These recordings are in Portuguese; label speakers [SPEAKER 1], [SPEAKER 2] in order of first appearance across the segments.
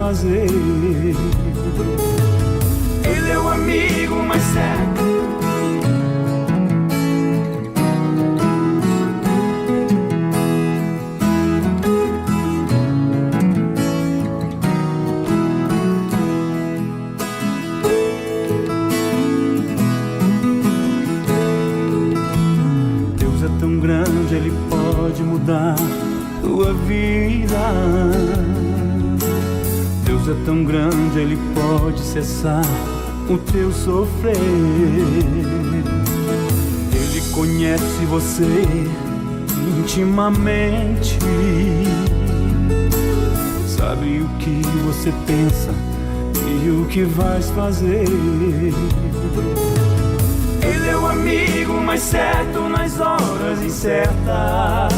[SPEAKER 1] fazer. Ele é o amigo mais certo. Deus é tão grande, Ele pode mudar tua vida. Deus é tão grande, Ele pode cessar o teu sofrer. Ele conhece você intimamente, sabe o que você pensa e o que vais fazer. Ele é o amigo mais certo nas horas incertas.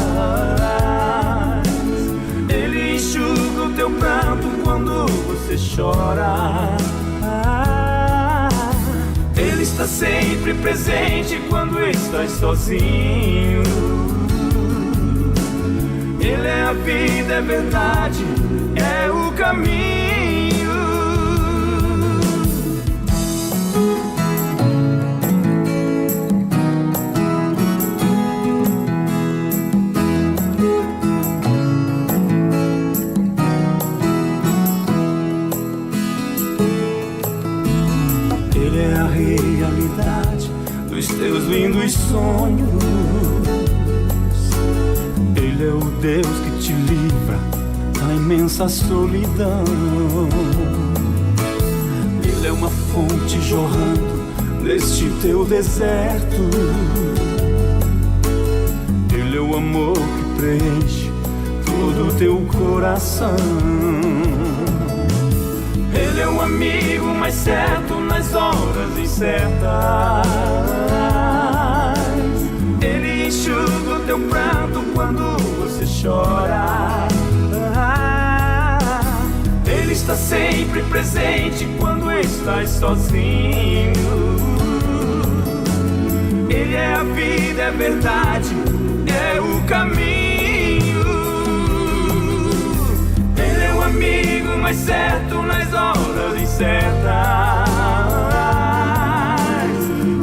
[SPEAKER 1] Ele enxuga o teu pranto quando você chora. Ele está sempre presente quando estás sozinho. Ele é a vida, é verdade, é o caminho. Ele é a realidade dos teus lindos sonhos. Ele é o Deus que te livra da imensa solidão. Ele é uma fonte jorrando neste teu deserto. Ele é o amor que preenche todo o teu coração. Ele é o amigo mais certo nas horas incertas. Ele enxuga o teu pranto quando você chora. Ele está sempre presente quando estás sozinho. Ele é a vida, é verdade, é o caminho. Ele é o amigo mais certo nas horas incertas.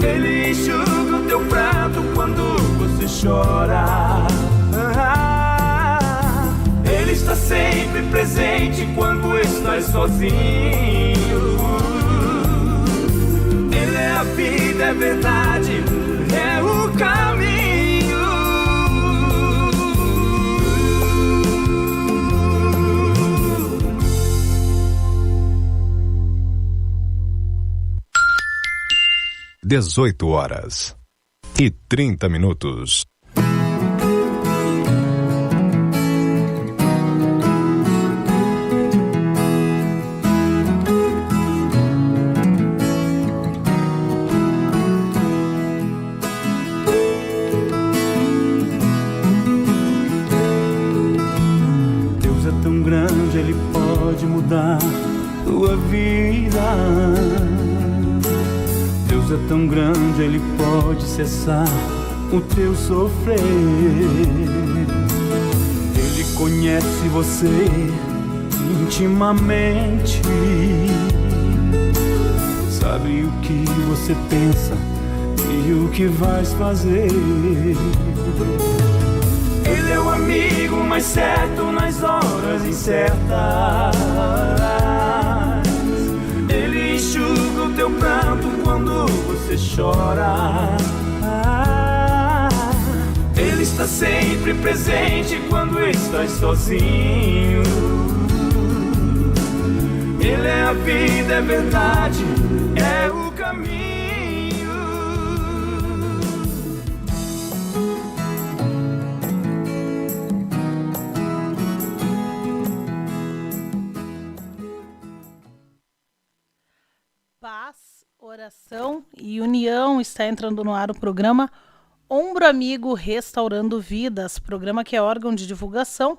[SPEAKER 1] Ele enxuga o teu pranto quando você chora. Ele está sempre presente quando estás sozinho. Ele é a vida, é verdade, é o caminho.
[SPEAKER 2] 18h30.
[SPEAKER 1] Deus é tão grande, Ele pode mudar tua vida. Deus é tão grande, Ele pode cessar o teu sofrer. Ele conhece você intimamente, sabe o que você pensa e o que vais fazer. Ele é o amigo mais certo nas horas incertas. Ele enxuga o teu pranto quando você chora. Ele está sempre presente quando estás sozinho. Ele é a vida, é verdade, é o caminho.
[SPEAKER 3] Paz, oração e união. Está entrando no ar o programa Ombro Amigo Restaurando Vidas, programa que é órgão de divulgação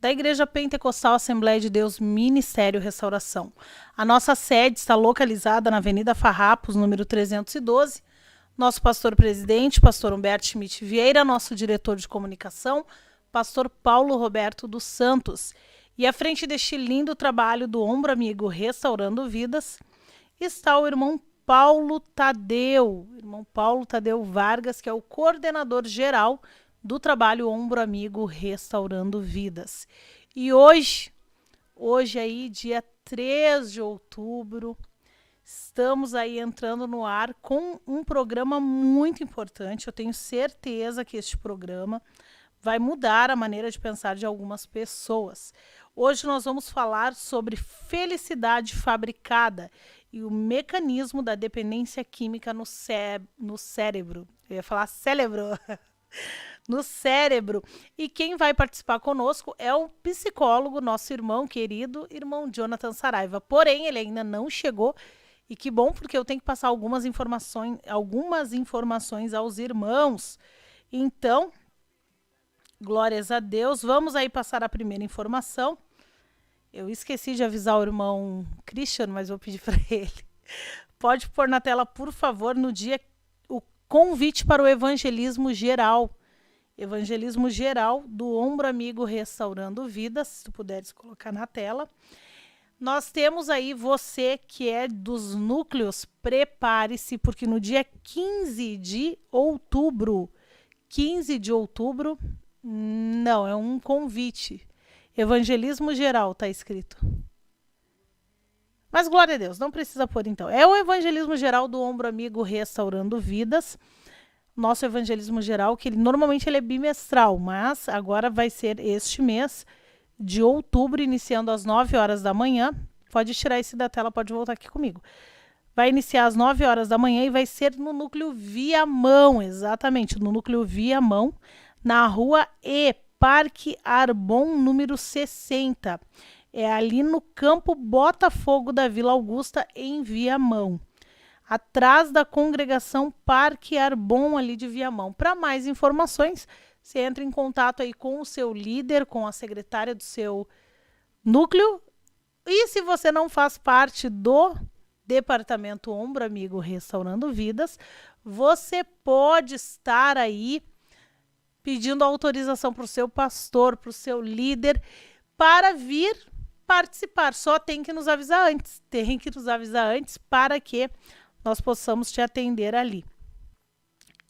[SPEAKER 3] da Igreja Pentecostal Assembleia de Deus Ministério Restauração. A nossa sede está localizada na Avenida Farrapos, número 312. Nosso pastor-presidente, pastor Humberto Schmidt Vieira, nosso diretor de comunicação, pastor Paulo Roberto dos Santos. E à frente deste lindo trabalho do Ombro Amigo Restaurando Vidas está o irmão Paulo Tadeu Vargas, que é o coordenador geral do trabalho Ombro Amigo Restaurando Vidas. E hoje aí, dia 3 de outubro, estamos aí entrando no ar com um programa muito importante. Eu tenho certeza que este programa vai mudar a maneira de pensar de algumas pessoas. Hoje nós vamos falar sobre felicidade fabricada e o mecanismo da dependência química no cérebro. Eu ia falar cérebro. No cérebro. E quem vai participar conosco é o psicólogo, nosso irmão querido, irmão Jonathan Saraiva. Porém, ele ainda não chegou. E que bom, porque eu tenho que passar algumas informações aos irmãos. Então, glórias a Deus. Vamos aí passar a primeira informação. Eu esqueci de avisar o irmão Christian, mas vou pedir para ele. Pode pôr na tela, por favor, no dia o convite para o evangelismo geral. Evangelismo geral do Ombro Amigo Restaurando Vidas, se tu puderes colocar na tela. Nós temos aí você que é dos núcleos, prepare-se, porque no dia 15 de outubro, não, é um convite. Evangelismo geral, tá escrito. Mas glória a Deus, não precisa pôr então. É o evangelismo geral do Ombro Amigo Restaurando Vidas. Nosso evangelismo geral, que normalmente ele é bimestral, mas agora vai ser este mês de outubro, iniciando às 9 horas da manhã. Pode tirar esse da tela, pode voltar aqui comigo. Vai iniciar às 9 horas da manhã e vai ser no núcleo Viamão, exatamente, no núcleo Viamão, na rua E, Parque Arbon, número 60. É ali no campo Botafogo da Vila Augusta, em Viamão. Atrás da congregação Parque Arbon, ali de Viamão. Para mais informações, você entra em contato aí com o seu líder, com a secretária do seu núcleo. E se você não faz parte do Departamento Ombro Amigo Restaurando Vidas, você pode estar aí pedindo autorização para o seu pastor, para o seu líder, para vir participar. Só tem que nos avisar antes. Para que nós possamos te atender ali.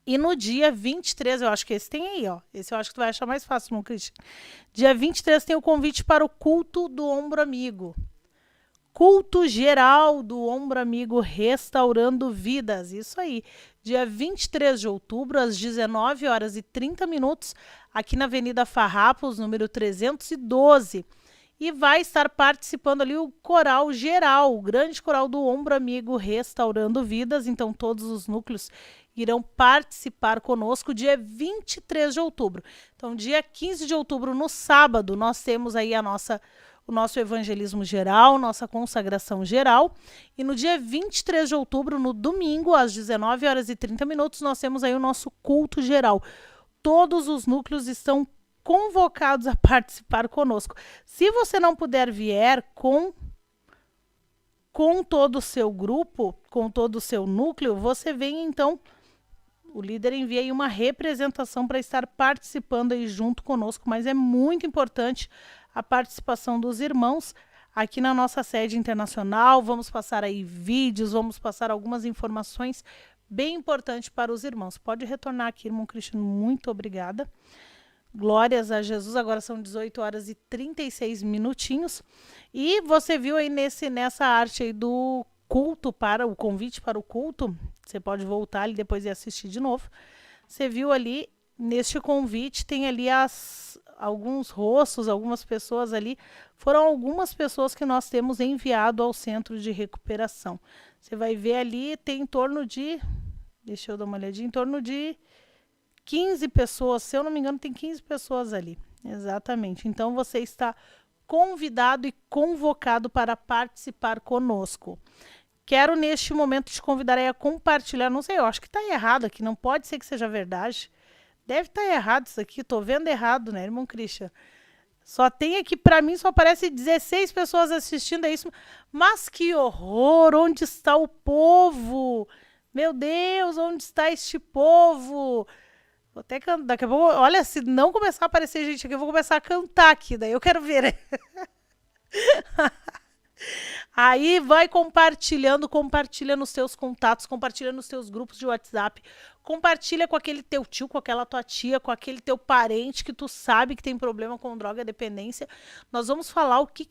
[SPEAKER 3] E no dia 23, eu acho que esse tem aí, ó. Esse eu acho que tu vai achar mais fácil, não, Cristian? Dia 23 tem o convite para o culto do Ombro Amigo. Culto geral do Ombro Amigo Restaurando Vidas. Isso aí. Dia 23 de outubro, às 19 horas e 30 minutos, aqui na Avenida Farrapos, número 312. E vai estar participando ali o coral geral, o grande coral do Ombro Amigo Restaurando Vidas. Então, todos os núcleos irão participar conosco dia 23 de outubro. Então, dia 15 de outubro, no sábado, nós temos aí o nosso evangelismo geral, nossa consagração geral. E no dia 23 de outubro, no domingo, às 19 horas e 30 minutos, nós temos aí o nosso culto geral. Todos os núcleos estão convocados a participar conosco. Se você não puder vir com todo o seu grupo, com todo o seu núcleo, você vem então, o líder envia aí uma representação para estar participando aí junto conosco, mas é muito importante a participação dos irmãos aqui na nossa sede internacional. Vamos passar aí vídeos, vamos passar algumas informações bem importantes para os irmãos. Pode retornar aqui, irmão Cristiano, muito obrigada. Glórias a Jesus, agora são 18 horas e 36 minutinhos. E você viu aí nessa arte aí do culto, para o convite para o culto, você pode voltar ali depois e assistir de novo. Você viu ali, neste convite, tem ali alguns rostos, algumas pessoas ali. Foram algumas pessoas que nós temos enviado ao centro de recuperação. Você vai ver ali, tem em torno de, deixa eu dar uma olhadinha, em torno de 15 pessoas, se eu não me engano, tem 15 pessoas ali. Exatamente. Então, você está convidado e convocado para participar conosco. Quero, neste momento, te convidar a compartilhar. Não sei, eu acho que está errado aqui. Não pode ser que seja verdade. Deve estar errado isso aqui. Estou vendo errado, né, irmão Christian? Só tem aqui, para mim, só aparece 16 pessoas assistindo, é isso. Mas que horror! Onde está o povo? Meu Deus, onde está este povo? Vou até cantar. Daqui a pouco, olha, se não começar a aparecer gente aqui, eu vou começar a cantar aqui. Daí eu quero ver. Aí vai compartilhando, compartilha nos teus contatos, compartilha nos teus grupos de WhatsApp, compartilha com aquele teu tio, com aquela tua tia, com aquele teu parente que tu sabe que tem problema com droga dependência. Nós vamos falar o que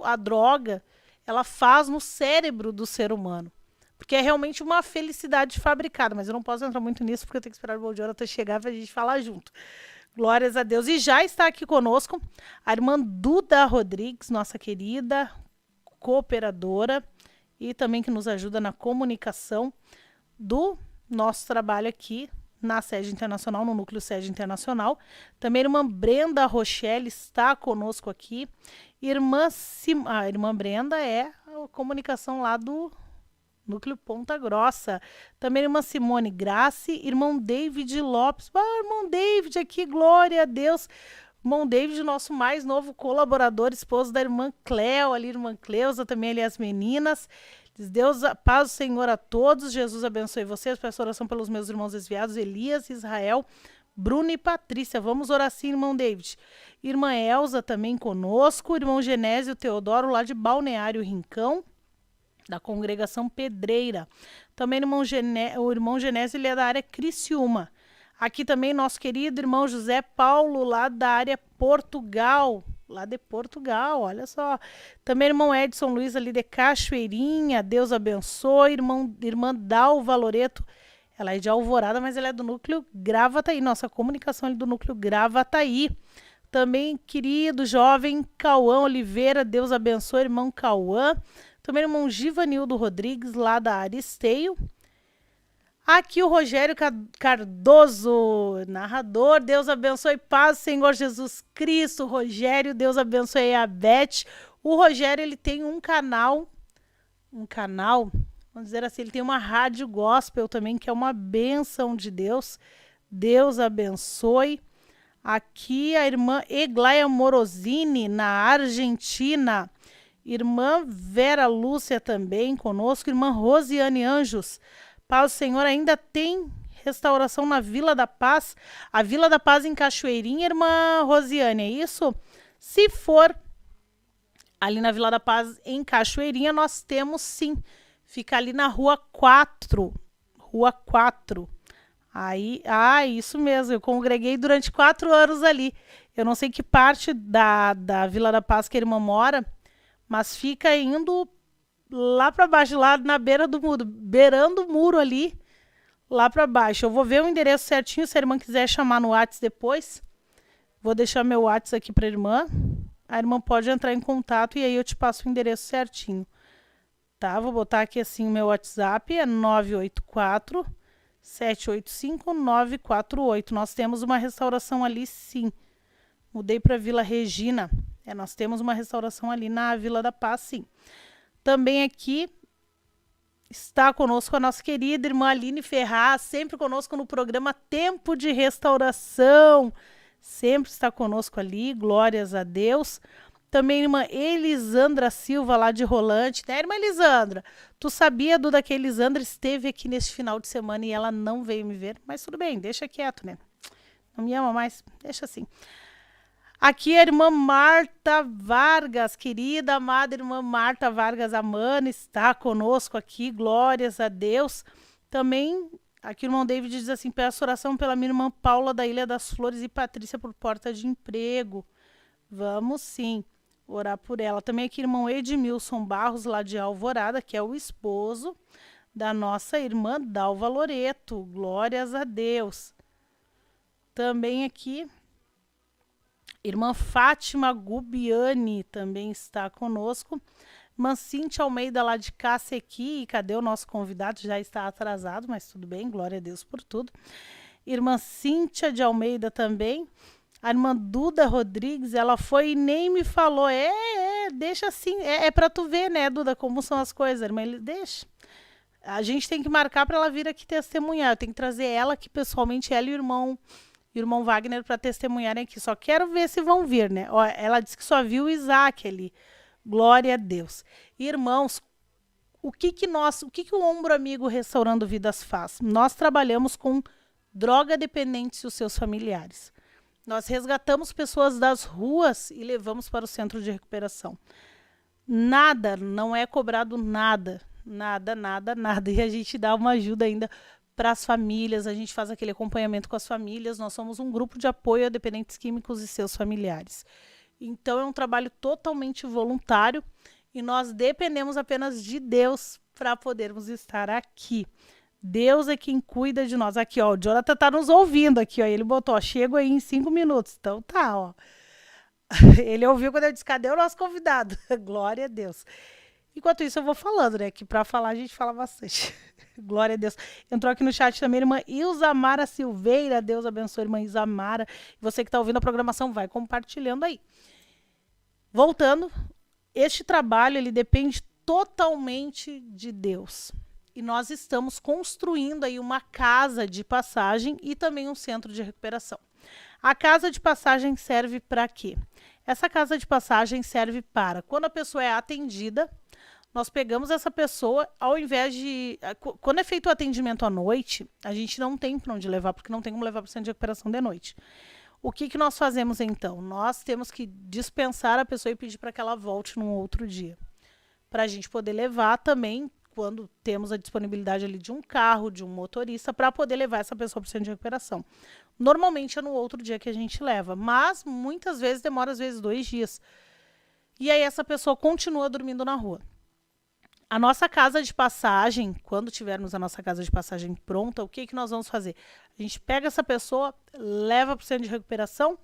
[SPEAKER 3] a droga ela faz no cérebro do ser humano. Porque é realmente uma felicidade fabricada, mas eu não posso entrar muito nisso porque eu tenho que esperar o Bom Dia até chegar pra gente falar junto. Glórias a Deus. E já está aqui conosco a irmã Duda Rodrigues, nossa querida cooperadora e também que nos ajuda na comunicação do nosso trabalho aqui na sede internacional, no núcleo sede internacional. Também a irmã Brenda Rochelle está conosco aqui. A irmã Brenda é a comunicação lá do Núcleo Ponta Grossa. Também a irmã Simone Grace, irmão David Lopes. Irmão David aqui, glória a Deus. Irmão David, nosso mais novo colaborador, esposo da irmã Cleo, ali, irmã Cleusa, também ali as meninas. Diz Deus, paz do Senhor a todos. Jesus abençoe vocês. Peço oração pelos meus irmãos desviados, Elias, Israel, Bruno e Patrícia. Vamos orar sim, irmão David. Irmã Elza também conosco. Irmão Genésio Teodoro, lá de Balneário Rincão, da congregação Pedreira. Também o irmão Genésio, ele é da área Criciúma. Aqui também nosso querido irmão José Paulo, lá da área Portugal. Lá de Portugal, olha só. Também irmão Edson Luiz, ali de Cachoeirinha. Deus abençoe. Irmã Dalva Loreto, ela é de Alvorada, mas ela é do núcleo Gravataí. Nossa comunicação é do núcleo Gravataí. Também querido jovem Cauã Oliveira. Deus abençoe, irmão Cauã. Também o irmão Givanildo Rodrigues, lá da área Esteio. Aqui o Rogério Cardoso, narrador. Deus abençoe, paz, Senhor Jesus Cristo. Rogério, Deus abençoe a Beth. O Rogério, ele tem um canal, vamos dizer assim, ele tem uma rádio gospel também, que é uma bênção de Deus. Deus abençoe. Aqui a irmã Eglaia Morosini, na Argentina. Irmã Vera Lúcia também conosco. Irmã Rosiane Anjos. Paz do Senhor, ainda tem restauração na Vila da Paz. A Vila da Paz em Cachoeirinha, irmã Rosiane, é isso? Se for ali na Vila da Paz em Cachoeirinha, nós temos sim. Fica ali na Rua 4. Rua 4. Aí, isso mesmo, eu congreguei durante 4 anos ali. Eu não sei que parte da Vila da Paz que a irmã mora, mas fica indo lá para baixo, lá na beira do muro, beirando o muro ali, lá para baixo. Eu vou ver o endereço certinho, se a irmã quiser chamar no WhatsApp depois. Vou deixar meu WhatsApp aqui para a irmã. A irmã pode entrar em contato e aí eu te passo o endereço certinho. Tá? Vou botar aqui assim o meu WhatsApp, é 984 785 948. Nós temos uma restauração ali, sim. Mudei para Vila Regina. Nós temos uma restauração ali na Vila da Paz, sim. Também aqui está conosco a nossa querida irmã Aline Ferraz, sempre conosco no programa Tempo de Restauração. Sempre está conosco ali, glórias a Deus. Também a irmã Elisandra Silva, lá de Rolante. Né, irmã Elisandra? Tu sabia, Duda, que a Elisandra esteve aqui neste final de semana e ela não veio me ver? Mas tudo bem, deixa quieto, né? Não me ama mais? Deixa assim. Aqui a irmã Marta Vargas, querida, amada irmã Marta Vargas Amana, está conosco aqui, glórias a Deus. Também, aqui o irmão David diz assim, peço oração pela minha irmã Paula da Ilha das Flores e Patrícia por porta de emprego. Vamos sim orar por ela. Também aqui o irmão Edmilson Barros, lá de Alvorada, que é o esposo da nossa irmã Dalva Loreto, glórias a Deus. Também aqui irmã Fátima Gubiani também está conosco. Irmã Cíntia Almeida, lá de Cacequi. E cadê o nosso convidado? Já está atrasado, mas tudo bem, glória a Deus por tudo. Irmã Cíntia de Almeida também. A irmã Duda Rodrigues, ela foi e nem me falou. Deixa assim. É para tu ver, né, Duda, como são as coisas. Irmã, deixa. A gente tem que marcar para ela vir aqui testemunhar. Eu tenho que trazer ela aqui pessoalmente, ela e o irmão Wagner para testemunharem aqui. Só quero ver se vão vir, né? Ó, ela disse que só viu o Isaac ali. Glória a Deus. Irmãos, o que o Ombro Amigo Restaurando Vidas faz? Nós trabalhamos com droga dependentes e os seus familiares. Nós resgatamos pessoas das ruas e levamos para o centro de recuperação. Nada, não é cobrado nada. Nada, nada, nada. E a gente dá uma ajuda ainda para as famílias, a gente faz aquele acompanhamento com as famílias. Nós somos um grupo de apoio a dependentes químicos e seus familiares. Então, é um trabalho totalmente voluntário e nós dependemos apenas de Deus para podermos estar aqui. Deus é quem cuida de nós. Aqui, ó, o Jonathan tá nos ouvindo aqui, ó. Ele botou, ó, chego aí em 5 minutos. Então tá, ó. Ele ouviu quando eu disse, cadê o nosso convidado? Glória a Deus. Enquanto isso, eu vou falando, né? Que para falar a gente fala bastante. Glória a Deus. Entrou aqui no chat também a irmã Ilzamara Silveira. Deus abençoe a irmã Ilzamara. Você que está ouvindo a programação, vai compartilhando aí. Voltando, este trabalho, ele depende totalmente de Deus. E nós estamos construindo aí uma casa de passagem e também um centro de recuperação. A casa de passagem serve para quê? Essa casa de passagem serve para, quando a pessoa é atendida, nós pegamos essa pessoa, ao invés de... Quando é feito o atendimento à noite, a gente não tem para onde levar, porque não tem como levar para o centro de recuperação de noite. O que nós fazemos então? Nós temos que dispensar a pessoa e pedir para que ela volte num outro dia. Para a gente poder levar também, quando temos a disponibilidade ali de um carro, de um motorista, para poder levar essa pessoa para o centro de recuperação. Normalmente é no outro dia que a gente leva, mas muitas vezes demora, às vezes, 2 dias. E aí essa pessoa continua dormindo na rua. A nossa casa de passagem, quando tivermos a nossa casa de passagem pronta, o que nós vamos fazer? A gente pega essa pessoa, leva para o centro de recuperação,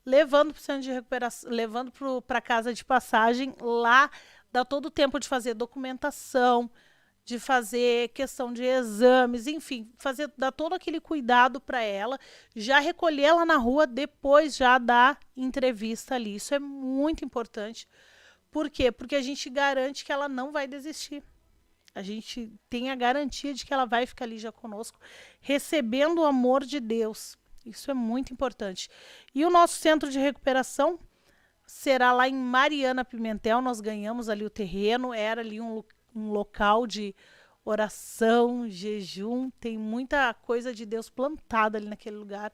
[SPEAKER 3] levando para o centro de recuperação, levando para a casa de passagem, lá dá todo o tempo de fazer documentação, de fazer questão de exames, enfim, dar todo aquele cuidado para ela, já recolher ela na rua, depois já dar entrevista ali. Isso é muito importante. Por quê? Porque a gente garante que ela não vai desistir. A gente tem a garantia de que ela vai ficar ali já conosco, recebendo o amor de Deus. Isso é muito importante. E o nosso centro de recuperação será lá em Mariana Pimentel. Nós ganhamos ali o terreno, era ali um local de oração, jejum. Tem muita coisa de Deus plantada ali naquele lugar.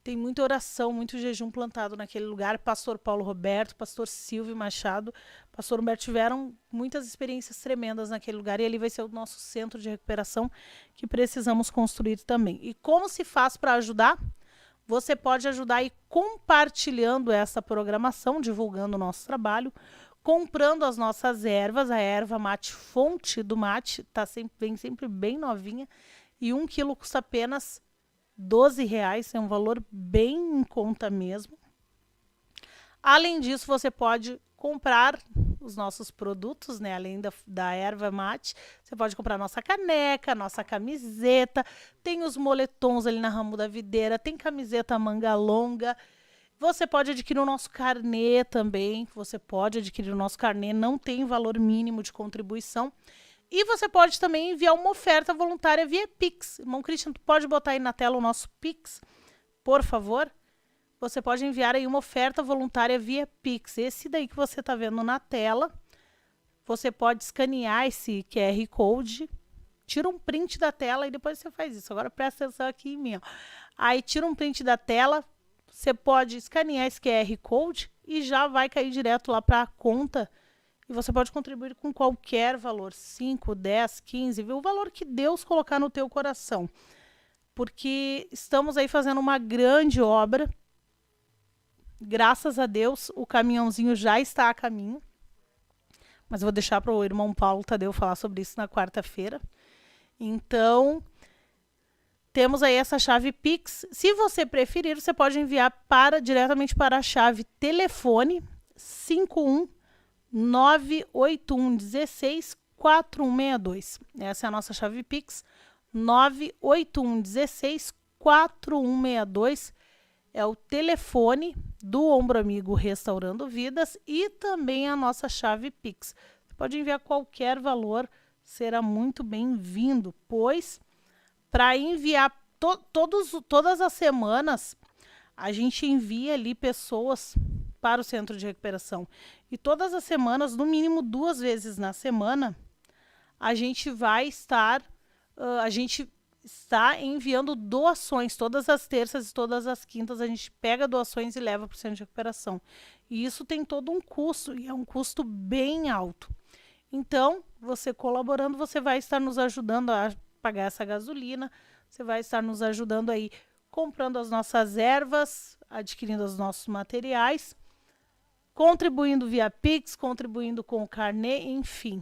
[SPEAKER 3] Tem muita oração, muito jejum plantado naquele lugar. Pastor Paulo Roberto, pastor Silvio Machado, pastor Humberto tiveram muitas experiências tremendas naquele lugar. E ali vai ser o nosso centro de recuperação que precisamos construir também. E como se faz para ajudar? Você pode ajudar aí compartilhando essa programação, divulgando o nosso trabalho, comprando as nossas ervas, a erva mate Fonte do Mate, vem sempre bem novinha, e 1 quilo custa apenas R$12, é um valor bem em conta mesmo. Além disso, você pode comprar os nossos produtos, né? Além da erva mate, você pode comprar nossa caneca, nossa camiseta, tem os moletons ali na Ramo da Videira, tem camiseta manga longa. Você pode adquirir o nosso carnê também, não tem valor mínimo de contribuição. E você pode também enviar uma oferta voluntária via Pix. Irmão Christian, tu pode botar aí na tela o nosso Pix, por favor? Você pode enviar aí uma oferta voluntária via Pix. Esse daí que você está vendo na tela, você pode escanear esse QR Code, tira um print da tela e depois você faz isso. Agora presta atenção aqui em mim, ó. Aí tira um print da tela, você pode escanear esse QR Code e já vai cair direto lá para a conta. E você pode contribuir com qualquer valor, 5, 10, 15, o valor que Deus colocar no teu coração. Porque estamos aí fazendo uma grande obra. Graças a Deus, o caminhãozinho já está a caminho. Mas eu vou deixar para o irmão Paulo Tadeu falar sobre isso na quarta-feira. Então, temos aí essa chave Pix. Se você preferir, você pode enviar diretamente para a chave telefone 981164162. Essa é a nossa chave Pix, 981164162. É o telefone do Ombro Amigo Restaurando Vidas e também a nossa chave Pix. Você pode enviar qualquer valor, será muito bem-vindo, pois para enviar todas as semanas, a gente envia ali pessoas para o centro de recuperação. E todas as semanas, no mínimo 2 vezes na semana, a gente vai estar, está enviando doações. Todas as terças e todas as quintas a gente pega doações e leva para o centro de recuperação. E isso tem todo um custo, e é um custo bem alto. Então, você colaborando, você vai estar nos ajudando a pagar essa gasolina, você vai estar nos ajudando aí comprando as nossas ervas, adquirindo os nossos materiais, contribuindo via Pix, contribuindo com o carnê, enfim.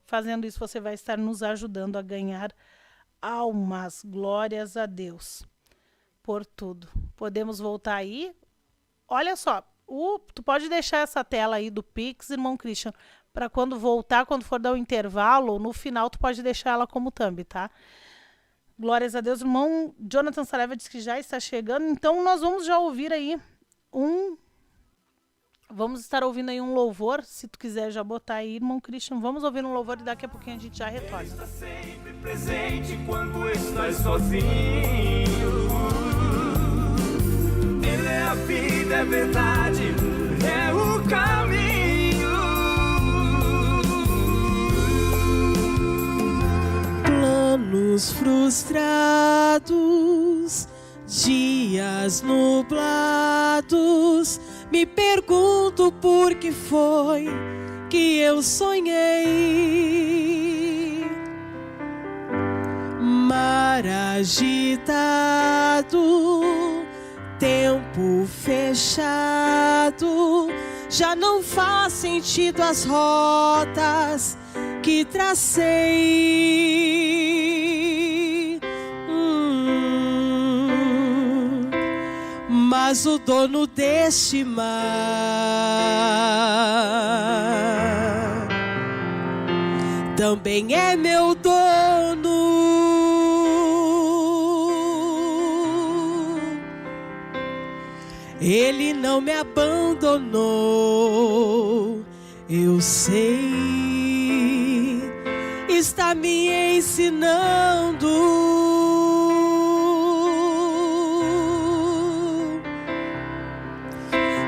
[SPEAKER 3] Fazendo isso, você vai estar nos ajudando a ganhar almas. Glórias a Deus por tudo. Podemos voltar aí. Olha só, tu pode deixar essa tela aí do Pix, irmão Christian, para quando voltar, quando for dar o intervalo, no final tu pode deixar ela como thumb, tá? Glórias a Deus. Irmão Jonathan Saraiva diz que já está chegando, então nós vamos já ouvir aí vamos estar ouvindo aí um louvor, se tu quiser já botar aí, irmão Christian, vamos ouvir um louvor e daqui a pouquinho a gente já retorna.
[SPEAKER 1] Ele está sempre presente quando estás sozinho. Ele é a vida, é a verdade, é o caminho.
[SPEAKER 2] Planos frustrados, dias nublados, me pergunto por que foi que eu sonhei. Mar agitado, tempo fechado, já não faz sentido as rotas que tracei. Mas o dono deste mar também é meu dono. Ele não me abandonou, eu sei, está me ensinando.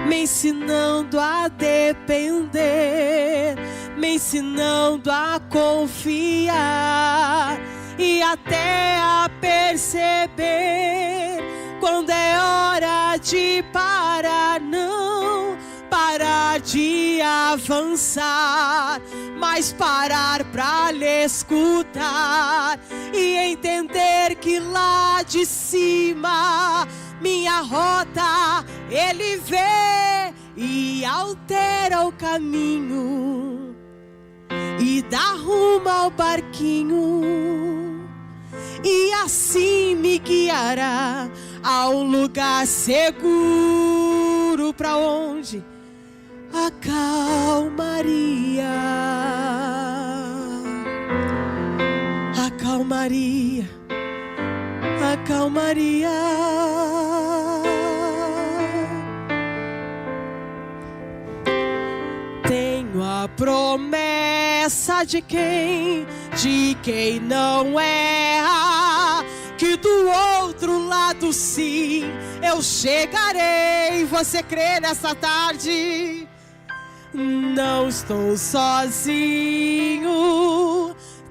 [SPEAKER 2] Me ensinando a depender, me ensinando a confiar e até a perceber quando é hora de parar, não parar de avançar, mas parar pra lhe escutar e entender que lá de cima minha rota ele vê e altera o caminho e dá rumo ao barquinho e assim me guiará a um lugar seguro pra onde acalmaria, acalmaria, acalmaria. Tenho a promessa de quem não erra, que do outro lado sim eu chegarei. Você crê nessa tarde? Não estou sozinho,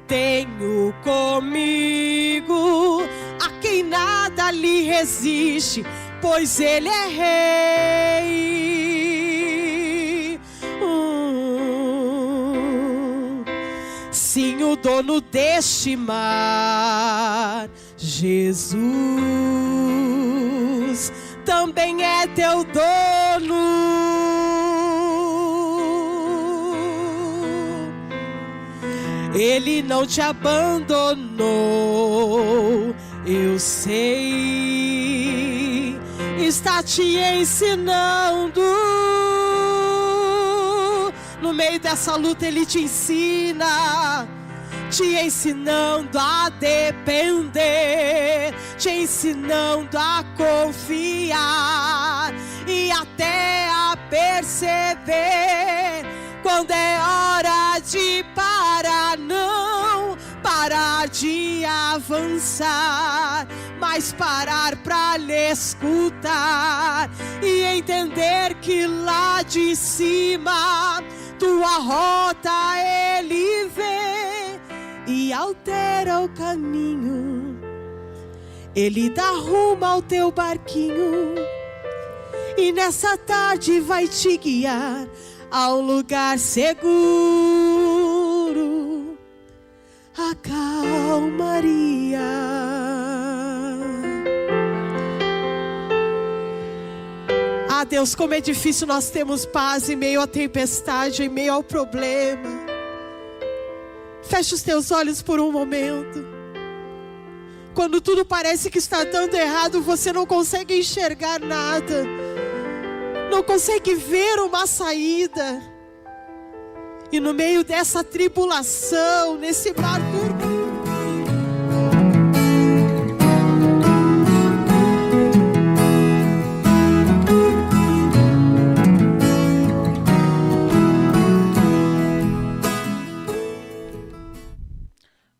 [SPEAKER 2] tenho comigo a quem nada lhe resiste, pois ele é rei. Sim, o dono deste mar, Jesus, também é teu dono. Ele não te abandonou, eu sei, está te ensinando. No meio dessa luta ele te ensina, te ensinando a depender, te ensinando a confiar e até a perceber quando é hora de parar, não parar de avançar, mas parar pra lhe escutar e entender que lá de cima tua rota ele vê e altera o caminho Ele dá rumo ao teu barquinho e nessa tarde vai te guiar ao lugar seguro, a calmaria. Ah, Deus, como é difícil nós termos paz em meio à tempestade, em meio ao problema. Feche os teus olhos por um momento. Quando tudo parece que está dando errado, você não consegue enxergar nada, não consegue ver uma saída. E no meio dessa tribulação, nesse mar turbulento,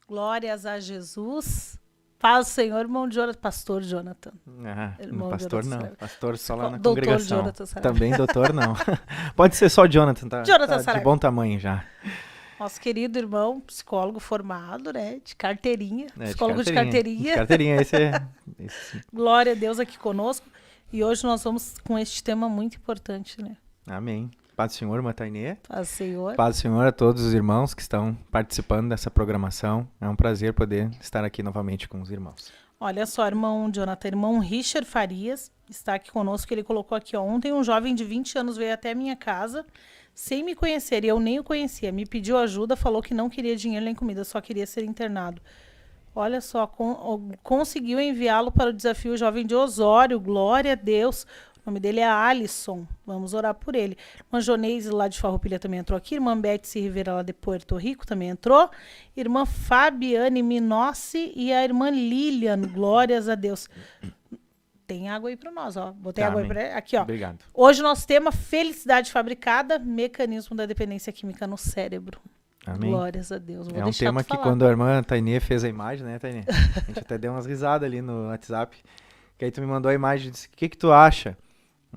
[SPEAKER 3] glórias a Jesus. Paz, Senhor, irmão Jonathan, pastor Jonathan.
[SPEAKER 4] Irmão pastor
[SPEAKER 3] Jonathan,
[SPEAKER 4] não, pastor só lá na
[SPEAKER 3] doutor
[SPEAKER 4] congregação.
[SPEAKER 3] Jonathan Saraiva.
[SPEAKER 4] Também doutor não. Pode ser só Jonathan, tá?
[SPEAKER 3] Jonathan
[SPEAKER 4] Tá de
[SPEAKER 3] Saraiva.
[SPEAKER 4] bom tamanho já.
[SPEAKER 3] Nosso querido irmão, psicólogo formado, né? De carteirinha.
[SPEAKER 4] É,
[SPEAKER 3] Psicólogo de carteirinha.
[SPEAKER 4] De carteirinha, esse é... Esse...
[SPEAKER 3] Glória a Deus aqui conosco. E hoje nós vamos com este tema muito importante, né?
[SPEAKER 4] Amém. Paz do Senhor, irmã Tainê.
[SPEAKER 3] Paz, Senhor.
[SPEAKER 4] Paz do Senhor a todos os irmãos que estão participando dessa programação. É um prazer poder estar aqui novamente com os irmãos.
[SPEAKER 3] Olha só, irmão Jonathan, irmão Richard Farias está aqui conosco. Ele colocou aqui, ó, ontem um jovem de 20 anos veio até a minha casa sem me conhecer e eu nem o conhecia. Me pediu ajuda, falou que não queria dinheiro nem comida, só queria ser internado. Olha só, conseguiu enviá-lo para o desafio jovem de Osório. Glória a Deus. O nome dele é Alisson. Vamos orar por ele. Irmã Joneise lá de Farroupilha também entrou aqui. Irmã Betsy Rivera lá de Puerto Rico também entrou. Irmã Fabiane Minossi e a irmã Lilian. Glórias a Deus. Tem água aí para nós, ó. Botei água aí para aqui, ó.
[SPEAKER 4] Obrigado.
[SPEAKER 3] Hoje nosso tema felicidade fabricada, mecanismo da dependência química no cérebro.
[SPEAKER 4] Amém.
[SPEAKER 3] Glórias a Deus. Vou
[SPEAKER 4] É um
[SPEAKER 3] deixar
[SPEAKER 4] tema
[SPEAKER 3] tu
[SPEAKER 4] que
[SPEAKER 3] falar.
[SPEAKER 4] quando a irmã Tainê fez a imagem, né, Tainê? A gente até deu umas risadas ali no WhatsApp. Que aí tu me mandou a imagem e disse, o que tu acha?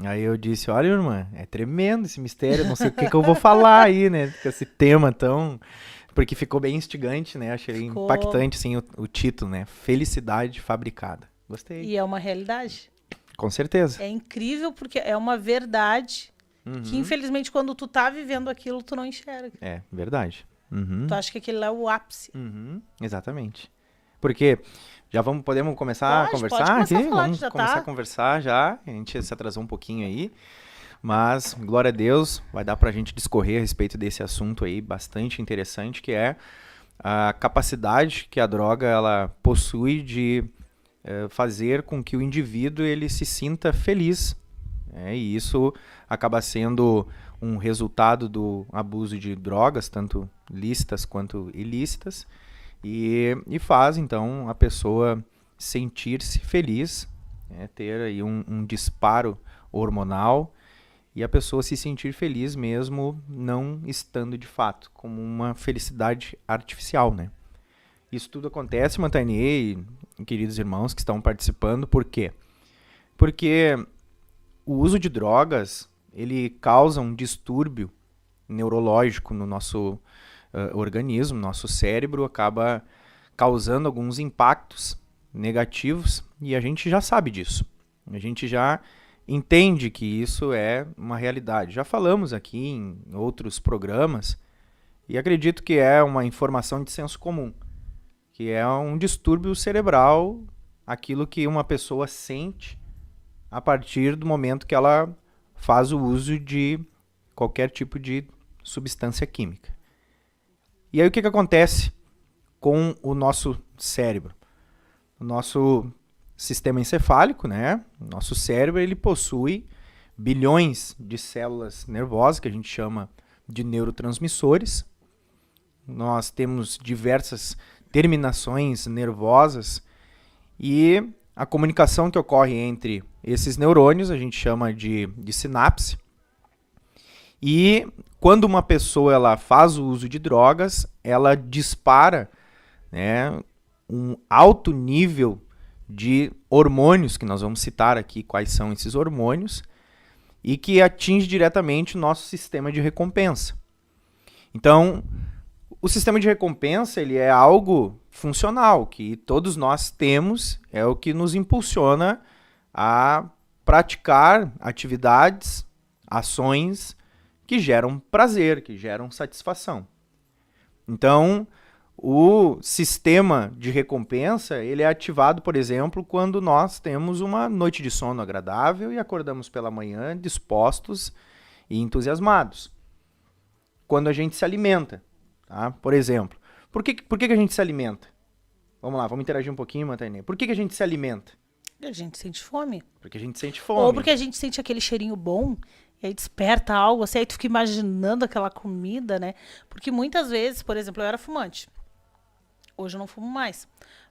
[SPEAKER 4] Aí eu disse, olha, irmã, é tremendo esse mistério, não sei o que eu vou falar aí, né? Com esse tema tão... Porque ficou bem instigante, né? Achei impactante, assim, o título, né? Felicidade fabricada. Gostei.
[SPEAKER 3] E é uma realidade.
[SPEAKER 4] Com certeza.
[SPEAKER 3] É incrível porque é uma verdade que, infelizmente, quando tu tá vivendo aquilo, tu não enxerga.
[SPEAKER 4] É, verdade. Uhum.
[SPEAKER 3] Tu acha que aquele lá é o ápice.
[SPEAKER 4] Exatamente. Porque podemos começar a conversar
[SPEAKER 3] pode começar
[SPEAKER 4] aqui?
[SPEAKER 3] a falar,
[SPEAKER 4] Vamos
[SPEAKER 3] já
[SPEAKER 4] começar
[SPEAKER 3] tá.
[SPEAKER 4] a conversar já. A gente se atrasou um pouquinho aí. Mas, glória a Deus, vai dar pra gente discorrer a respeito desse assunto aí bastante interessante, que é a capacidade que a droga ela possui de fazer com que o indivíduo ele se sinta feliz. E isso acaba sendo um resultado do abuso de drogas, tanto lícitas quanto ilícitas, e faz, então, a pessoa sentir-se feliz, ter aí um disparo hormonal, e a pessoa se sentir feliz mesmo não estando de fato, como uma felicidade artificial, né? Isso tudo acontece, Mantainê e queridos irmãos que estão participando, por quê? Porque o uso de drogas, ele causa um distúrbio neurológico no nosso organismo, nosso cérebro, acaba causando alguns impactos negativos e a gente já sabe disso. A gente já entende que isso é uma realidade. Já falamos aqui em outros programas e acredito que é uma informação de senso comum, que é um distúrbio cerebral, aquilo que uma pessoa sente a partir do momento que ela faz o uso de qualquer tipo de substância química. E aí o que acontece com o nosso cérebro? O nosso sistema encefálico, né? O nosso cérebro, ele possui bilhões de células nervosas, que a gente chama de neurotransmissores. Nós temos diversas terminações nervosas e a comunicação que ocorre entre esses neurônios a gente chama de sinapse. E quando uma pessoa ela faz o uso de drogas, ela dispara, né, um alto nível de hormônios, que nós vamos citar aqui quais são esses hormônios, e que atinge diretamente o nosso sistema de recompensa. Então, o sistema de recompensa ele é algo funcional, que todos nós temos, é o que nos impulsiona a praticar atividades, ações que geram prazer, que geram satisfação. Então, o sistema de recompensa, ele é ativado, por exemplo, quando nós temos uma noite de sono agradável e acordamos pela manhã dispostos e entusiasmados. Quando a gente se alimenta, tá? Por exemplo, por que a gente se alimenta? Vamos lá, vamos interagir um pouquinho, Matainê. Por que a gente se alimenta?
[SPEAKER 3] A gente sente fome.
[SPEAKER 4] Porque a gente sente fome.
[SPEAKER 3] Ou porque a gente sente aquele cheirinho bom, e aí desperta algo, assim, aí tu fica imaginando aquela comida, né? Porque muitas vezes, por exemplo, eu era fumante. Hoje eu não fumo mais.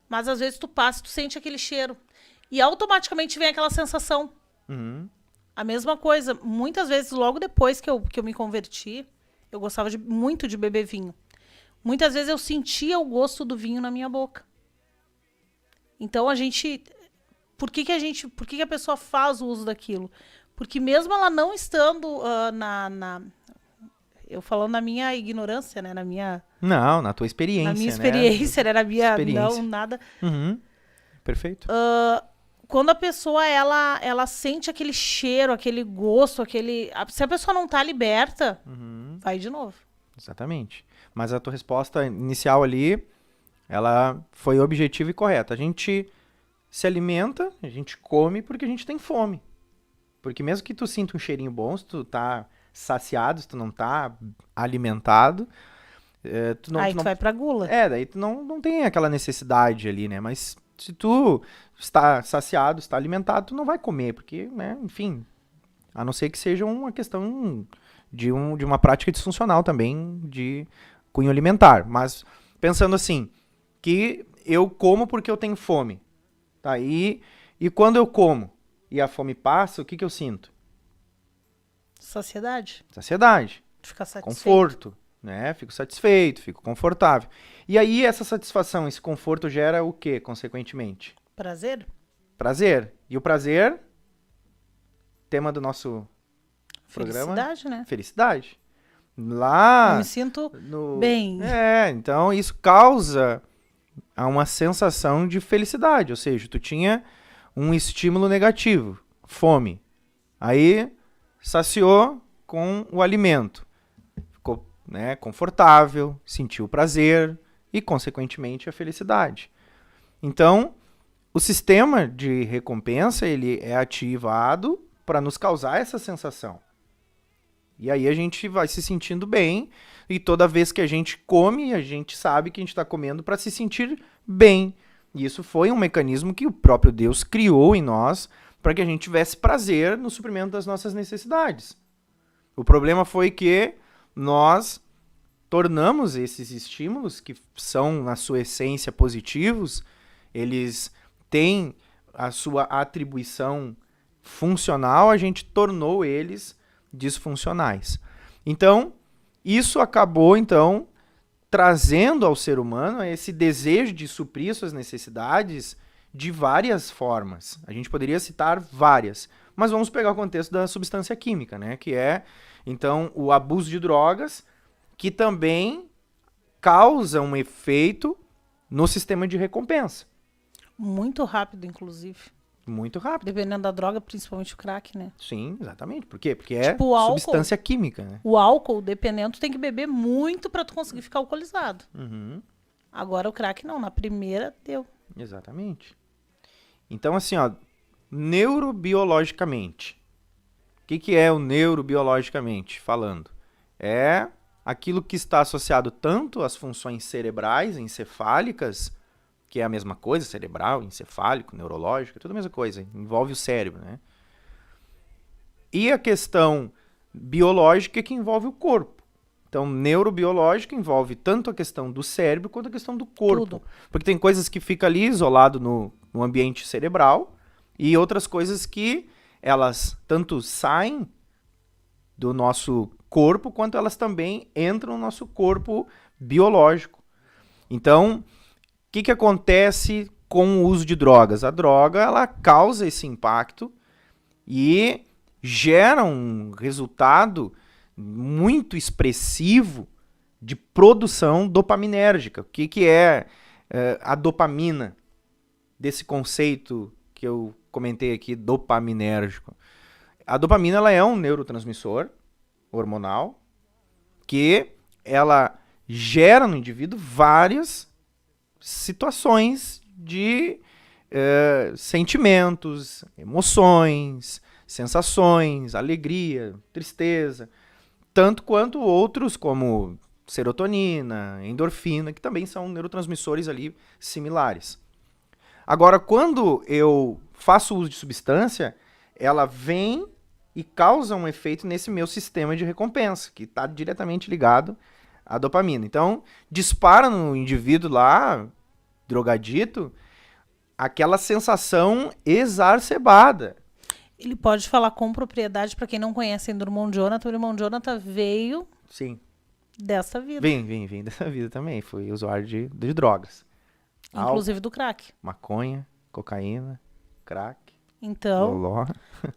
[SPEAKER 3] Mas às vezes tu passa e tu sente aquele cheiro. E automaticamente vem aquela sensação.
[SPEAKER 4] Uhum.
[SPEAKER 3] A mesma coisa. Muitas vezes, logo depois que eu me converti, eu gostava muito de beber vinho. Muitas vezes eu sentia o gosto do vinho na minha boca. Então a gente... Por que a pessoa faz o uso daquilo? Porque mesmo ela não estando eu falando na minha ignorância, né?
[SPEAKER 4] Não, na tua experiência,
[SPEAKER 3] na minha experiência, né? Na minha...
[SPEAKER 4] Experiência.
[SPEAKER 3] Não, nada.
[SPEAKER 4] Uhum. Perfeito.
[SPEAKER 3] Quando a pessoa, ela sente aquele cheiro, aquele gosto, se a pessoa não tá liberta, vai de novo.
[SPEAKER 4] Exatamente. Mas a tua resposta inicial ali, ela foi objetiva e correta. A gente se alimenta, a gente come porque a gente tem fome. Porque mesmo que tu sinta um cheirinho bom, se tu tá saciado, se tu não tá alimentado, tu
[SPEAKER 3] vai pra gula.
[SPEAKER 4] Daí tu não tem aquela necessidade ali, né? Mas se tu está saciado, está alimentado, tu não vai comer, porque, né, enfim, a não ser que seja uma questão de uma prática disfuncional também de cunho alimentar. Mas pensando assim, que eu como porque eu tenho fome, tá? E quando eu como e a fome passa, o que eu sinto?
[SPEAKER 3] Saciedade.
[SPEAKER 4] Saciedade.
[SPEAKER 3] Ficar satisfeito.
[SPEAKER 4] Conforto, né? Fico satisfeito, fico confortável. E aí essa satisfação, esse conforto gera o quê, consequentemente?
[SPEAKER 3] Prazer.
[SPEAKER 4] Prazer. E o prazer, tema do nosso programa?
[SPEAKER 3] Felicidade, né?
[SPEAKER 4] Felicidade. Lá...
[SPEAKER 3] Eu me sinto bem.
[SPEAKER 4] Então isso causa uma sensação de felicidade. Ou seja, tu tinha um estímulo negativo, fome. Aí saciou com o alimento. Ficou, né, confortável, sentiu o prazer e, consequentemente, a felicidade. Então, o sistema de recompensa ele é ativado para nos causar essa sensação. E aí a gente vai se sentindo bem e toda vez que a gente come, a gente sabe que a gente está comendo para se sentir bem. E isso foi um mecanismo que o próprio Deus criou em nós para que a gente tivesse prazer no suprimento das nossas necessidades. O problema foi que nós tornamos esses estímulos, que são, na sua essência, positivos, eles têm a sua atribuição funcional, a gente tornou eles disfuncionais. Então, isso acabou, então, trazendo ao ser humano esse desejo de suprir suas necessidades de várias formas. A gente poderia citar várias, mas vamos pegar o contexto da substância química, né? Que é, então, o abuso de drogas, que também causa um efeito no sistema de recompensa.
[SPEAKER 3] Muito rápido, inclusive.
[SPEAKER 4] Muito rápido.
[SPEAKER 3] Dependendo da droga, principalmente o crack, né?
[SPEAKER 4] Sim, exatamente. Por quê? Porque
[SPEAKER 3] tipo,
[SPEAKER 4] é substância química, né?
[SPEAKER 3] O álcool, dependendo, tu tem que beber muito pra tu conseguir ficar alcoolizado.
[SPEAKER 4] Uhum.
[SPEAKER 3] Agora o crack não, na primeira deu.
[SPEAKER 4] Exatamente. Então, assim, ó, neurobiologicamente. O que é o neurobiologicamente falando? É aquilo que está associado tanto às funções cerebrais, encefálicas, que é a mesma coisa, cerebral, encefálico, neurológico, é tudo a mesma coisa, envolve o cérebro, né? E a questão biológica que envolve o corpo. Então, neurobiológico envolve tanto a questão do cérebro quanto a questão do corpo.
[SPEAKER 3] Tudo.
[SPEAKER 4] Porque tem coisas que ficam ali isolado no ambiente cerebral e outras coisas que elas tanto saem do nosso corpo quanto elas também entram no nosso corpo biológico. Então, o que acontece com o uso de drogas? A droga, ela causa esse impacto e gera um resultado muito expressivo de produção dopaminérgica. O que é a dopamina, desse conceito que eu comentei aqui, dopaminérgico. A dopamina ela é um neurotransmissor hormonal que ela gera no indivíduo várias situações de sentimentos, emoções, sensações, alegria, tristeza, tanto quanto outros como serotonina, endorfina, que também são neurotransmissores ali similares. Agora, quando eu faço uso de substância, ela vem e causa um efeito nesse meu sistema de recompensa, que está diretamente ligado à dopamina. Então, dispara no indivíduo lá, drogadito, aquela sensação exacerbada.
[SPEAKER 3] Ele pode falar com propriedade, para quem não conhece ainda o irmão Jonathan. O irmão Jonathan veio
[SPEAKER 4] Sim.
[SPEAKER 3] dessa vida.
[SPEAKER 4] Vem dessa vida também. Fui usuário de drogas.
[SPEAKER 3] Inclusive do crack.
[SPEAKER 4] Maconha, cocaína, crack,
[SPEAKER 3] Então,
[SPEAKER 4] loló.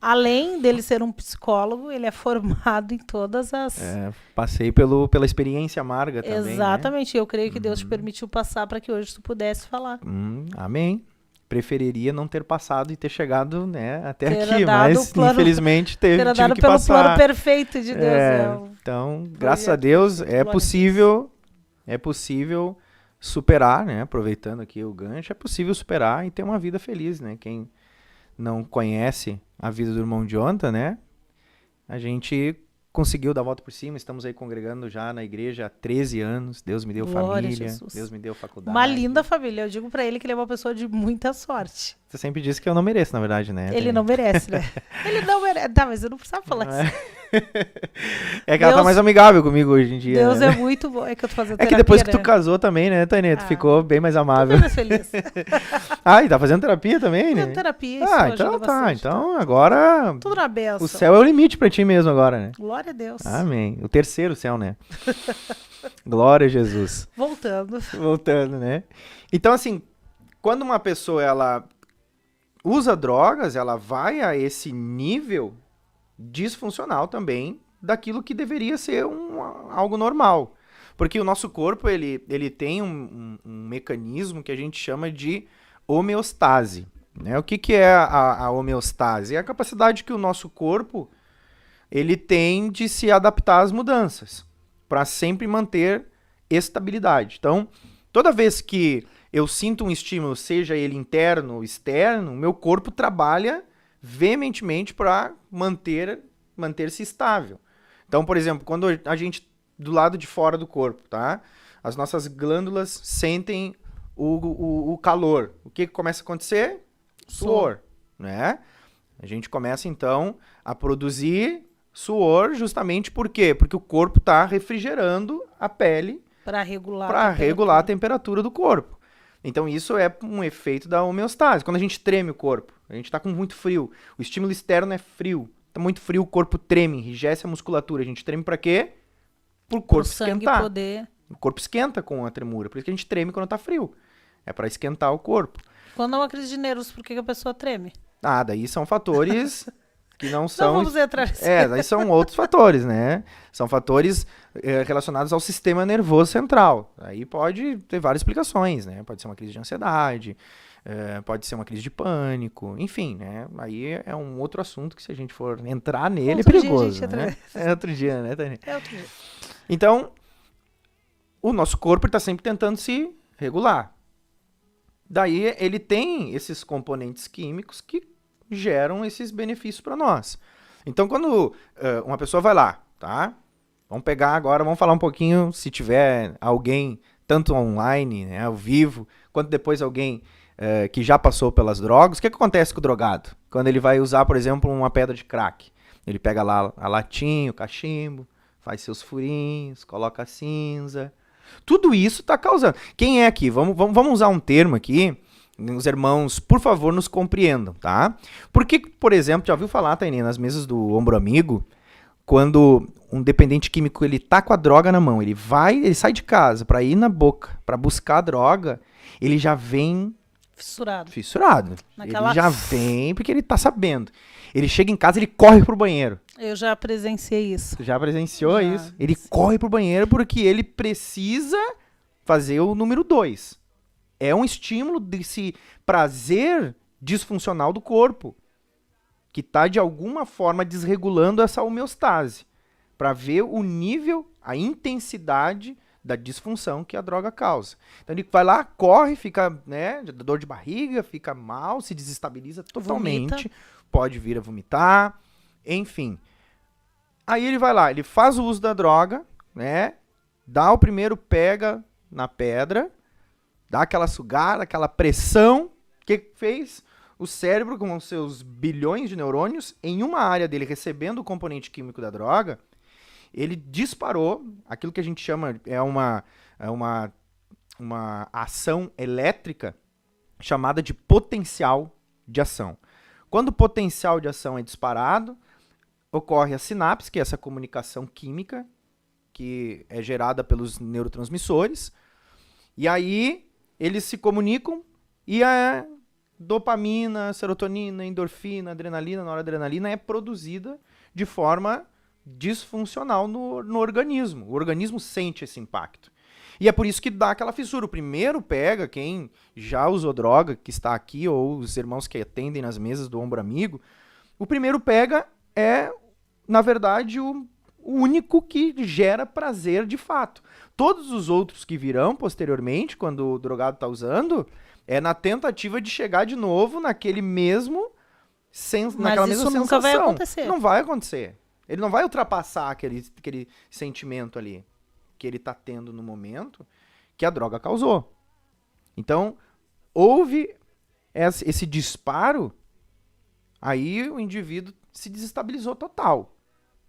[SPEAKER 3] além dele ser um psicólogo, ele é formado em todas as...
[SPEAKER 4] Passei pela experiência amarga também.
[SPEAKER 3] Exatamente. Eu creio que Deus te permitiu passar para que hoje tu pudesse falar.
[SPEAKER 4] Amém. Preferiria não ter passado e ter chegado, né, até
[SPEAKER 3] Ter
[SPEAKER 4] aqui,
[SPEAKER 3] dado
[SPEAKER 4] mas
[SPEAKER 3] o plano-
[SPEAKER 4] infelizmente
[SPEAKER 3] Ter
[SPEAKER 4] tive
[SPEAKER 3] dado
[SPEAKER 4] que
[SPEAKER 3] pelo
[SPEAKER 4] passar.
[SPEAKER 3] plano perfeito de Deus.
[SPEAKER 4] Então, graças a
[SPEAKER 3] projeto
[SPEAKER 4] Deus,
[SPEAKER 3] de
[SPEAKER 4] é
[SPEAKER 3] glória a
[SPEAKER 4] possível superar, né, aproveitando aqui o gancho, é possível superar e ter uma vida feliz, né? Quem não conhece a vida do irmão Jonathan, né, a gente conseguiu dar a volta por cima, estamos aí congregando já na igreja há 13 anos, Deus me deu
[SPEAKER 3] Glória a
[SPEAKER 4] família,
[SPEAKER 3] Jesus.
[SPEAKER 4] Deus me deu faculdade.
[SPEAKER 3] Uma linda família. Eu digo para ele que ele é uma pessoa de muita sorte.
[SPEAKER 4] Você sempre disse que eu não mereço, na verdade, né?
[SPEAKER 3] Ele não merece, né? Ele não merece. Tá, mas eu não precisava falar isso.
[SPEAKER 4] É que ela tá
[SPEAKER 3] Deus-
[SPEAKER 4] mais amigável comigo hoje em dia.
[SPEAKER 3] Deus
[SPEAKER 4] né?
[SPEAKER 3] é muito bom. É que eu tô fazendo
[SPEAKER 4] É que
[SPEAKER 3] terapia,
[SPEAKER 4] depois que tu
[SPEAKER 3] né?
[SPEAKER 4] casou também, né, Tânia? Tu
[SPEAKER 3] Ah.
[SPEAKER 4] ficou bem mais
[SPEAKER 3] Tô
[SPEAKER 4] amável.
[SPEAKER 3] mais feliz.
[SPEAKER 4] Ah, e tá fazendo terapia também, né?
[SPEAKER 3] Fazendo terapia, isso
[SPEAKER 4] Ah,
[SPEAKER 3] ajuda
[SPEAKER 4] então tá.
[SPEAKER 3] bastante,
[SPEAKER 4] Então agora
[SPEAKER 3] Tudo na benção.
[SPEAKER 4] o céu é o limite pra ti mesmo agora, né?
[SPEAKER 3] Glória a Deus.
[SPEAKER 4] Amém. O terceiro céu, né? Glória a Jesus.
[SPEAKER 3] Voltando.
[SPEAKER 4] Voltando, né? Então, assim, quando uma pessoa, ela usa drogas, ela vai a esse nível disfuncional também daquilo que deveria ser algo normal. Porque o nosso corpo, ele tem um mecanismo que a gente chama de homeostase. Né? O que é a homeostase? É a capacidade que o nosso corpo ele tem de se adaptar às mudanças, para sempre manter estabilidade. Então, toda vez que eu sinto um estímulo, seja ele interno ou externo, meu corpo trabalha veementemente para manter-se estável. Então, por exemplo, quando a gente, do lado de fora do corpo, tá? As nossas glândulas sentem o calor. O que começa a acontecer? Suor, né? A gente começa, então, a produzir suor justamente por quê? Porque o corpo está refrigerando a pele
[SPEAKER 3] Para regular.
[SPEAKER 4] regular a temperatura do corpo. Então, isso é um efeito da homeostase. Quando a gente treme o corpo, a gente está com muito frio, o estímulo externo é frio, está muito frio, o corpo treme, enrijece a musculatura. A gente treme para quê? Para o corpo
[SPEAKER 3] sangue
[SPEAKER 4] esquentar.
[SPEAKER 3] poder.
[SPEAKER 4] O corpo esquenta com a tremura, por isso que a gente treme quando está frio. É para esquentar o corpo.
[SPEAKER 3] Quando há uma crise de nervos, por que a pessoa treme?
[SPEAKER 4] Ah, daí são fatores que não são...
[SPEAKER 3] Não vamos entrar nesse...
[SPEAKER 4] daí são outros fatores, né? São fatores relacionados ao sistema nervoso central. Aí pode ter várias explicações, né? Pode ser uma crise de ansiedade, pode ser uma crise de pânico, enfim, né? Aí é um outro assunto que se a gente for entrar nele
[SPEAKER 3] Outro
[SPEAKER 4] é
[SPEAKER 3] dia a
[SPEAKER 4] perigoso,
[SPEAKER 3] gente entra
[SPEAKER 4] né?
[SPEAKER 3] nele.
[SPEAKER 4] É outro dia, né, Tânia?
[SPEAKER 3] É outro jeito.
[SPEAKER 4] Então, o nosso corpo está sempre tentando se regular. Daí ele tem esses componentes químicos que geram esses benefícios para nós. Então, quando uma pessoa vai lá, tá? Vamos pegar agora, vamos falar um pouquinho, se tiver alguém, tanto online, né, ao vivo, quanto depois alguém que já passou pelas drogas. O que acontece com o drogado? Quando ele vai usar, por exemplo, uma pedra de crack. Ele pega lá a latinha, o cachimbo, faz seus furinhos, coloca a cinza. Tudo isso está causando. Quem é aqui? Vamos usar um termo aqui. Os irmãos, por favor, nos compreendam, tá? Porque, por exemplo, já ouviu falar, Tainé, nas mesas do Ombro Amigo, quando um dependente químico ele tá com a droga na mão, ele sai de casa para ir na boca, para buscar a droga, ele já vem fissurado.
[SPEAKER 3] Naquela...
[SPEAKER 4] Ele já vem porque ele tá sabendo. Ele chega em casa, ele corre pro banheiro.
[SPEAKER 3] Eu já presenciei isso.
[SPEAKER 4] Tu já presenciou isso? Ele corre pro banheiro porque ele precisa fazer o número 2. É um estímulo desse prazer disfuncional do corpo, que está de alguma forma desregulando essa homeostase, para ver o nível, a intensidade da disfunção que a droga causa. Então ele vai lá, corre, fica, né, dor de barriga, fica mal, se desestabiliza totalmente, pode vir a vomitar, enfim. Aí ele vai lá, ele faz o uso da droga, né, dá o primeiro pega na pedra, dá aquela sugada, aquela pressão, o que fez? O cérebro, com os seus bilhões de neurônios, em uma área dele recebendo o componente químico da droga, ele disparou aquilo que a gente chama, uma ação elétrica chamada de potencial de ação. Quando o potencial de ação é disparado, ocorre a sinapse, que é essa comunicação química, que é gerada pelos neurotransmissores, e aí eles se comunicam e a dopamina, serotonina, endorfina, adrenalina, noradrenalina é produzida de forma disfuncional no organismo. O organismo sente esse impacto. E é por isso que dá aquela fissura. O primeiro pega, quem já usou droga, que está aqui, ou os irmãos que atendem nas mesas do Ombro Amigo, o primeiro pega é, na verdade, o único que gera prazer de fato. Todos os outros que virão posteriormente, quando o drogado está usando, é na tentativa de chegar de novo naquele mesmo naquela mesma sensação. Mas isso nunca vai acontecer. Não vai acontecer. Ele não vai ultrapassar aquele sentimento ali que ele está tendo no momento que a droga causou. Então, houve esse disparo, aí o indivíduo se desestabilizou total.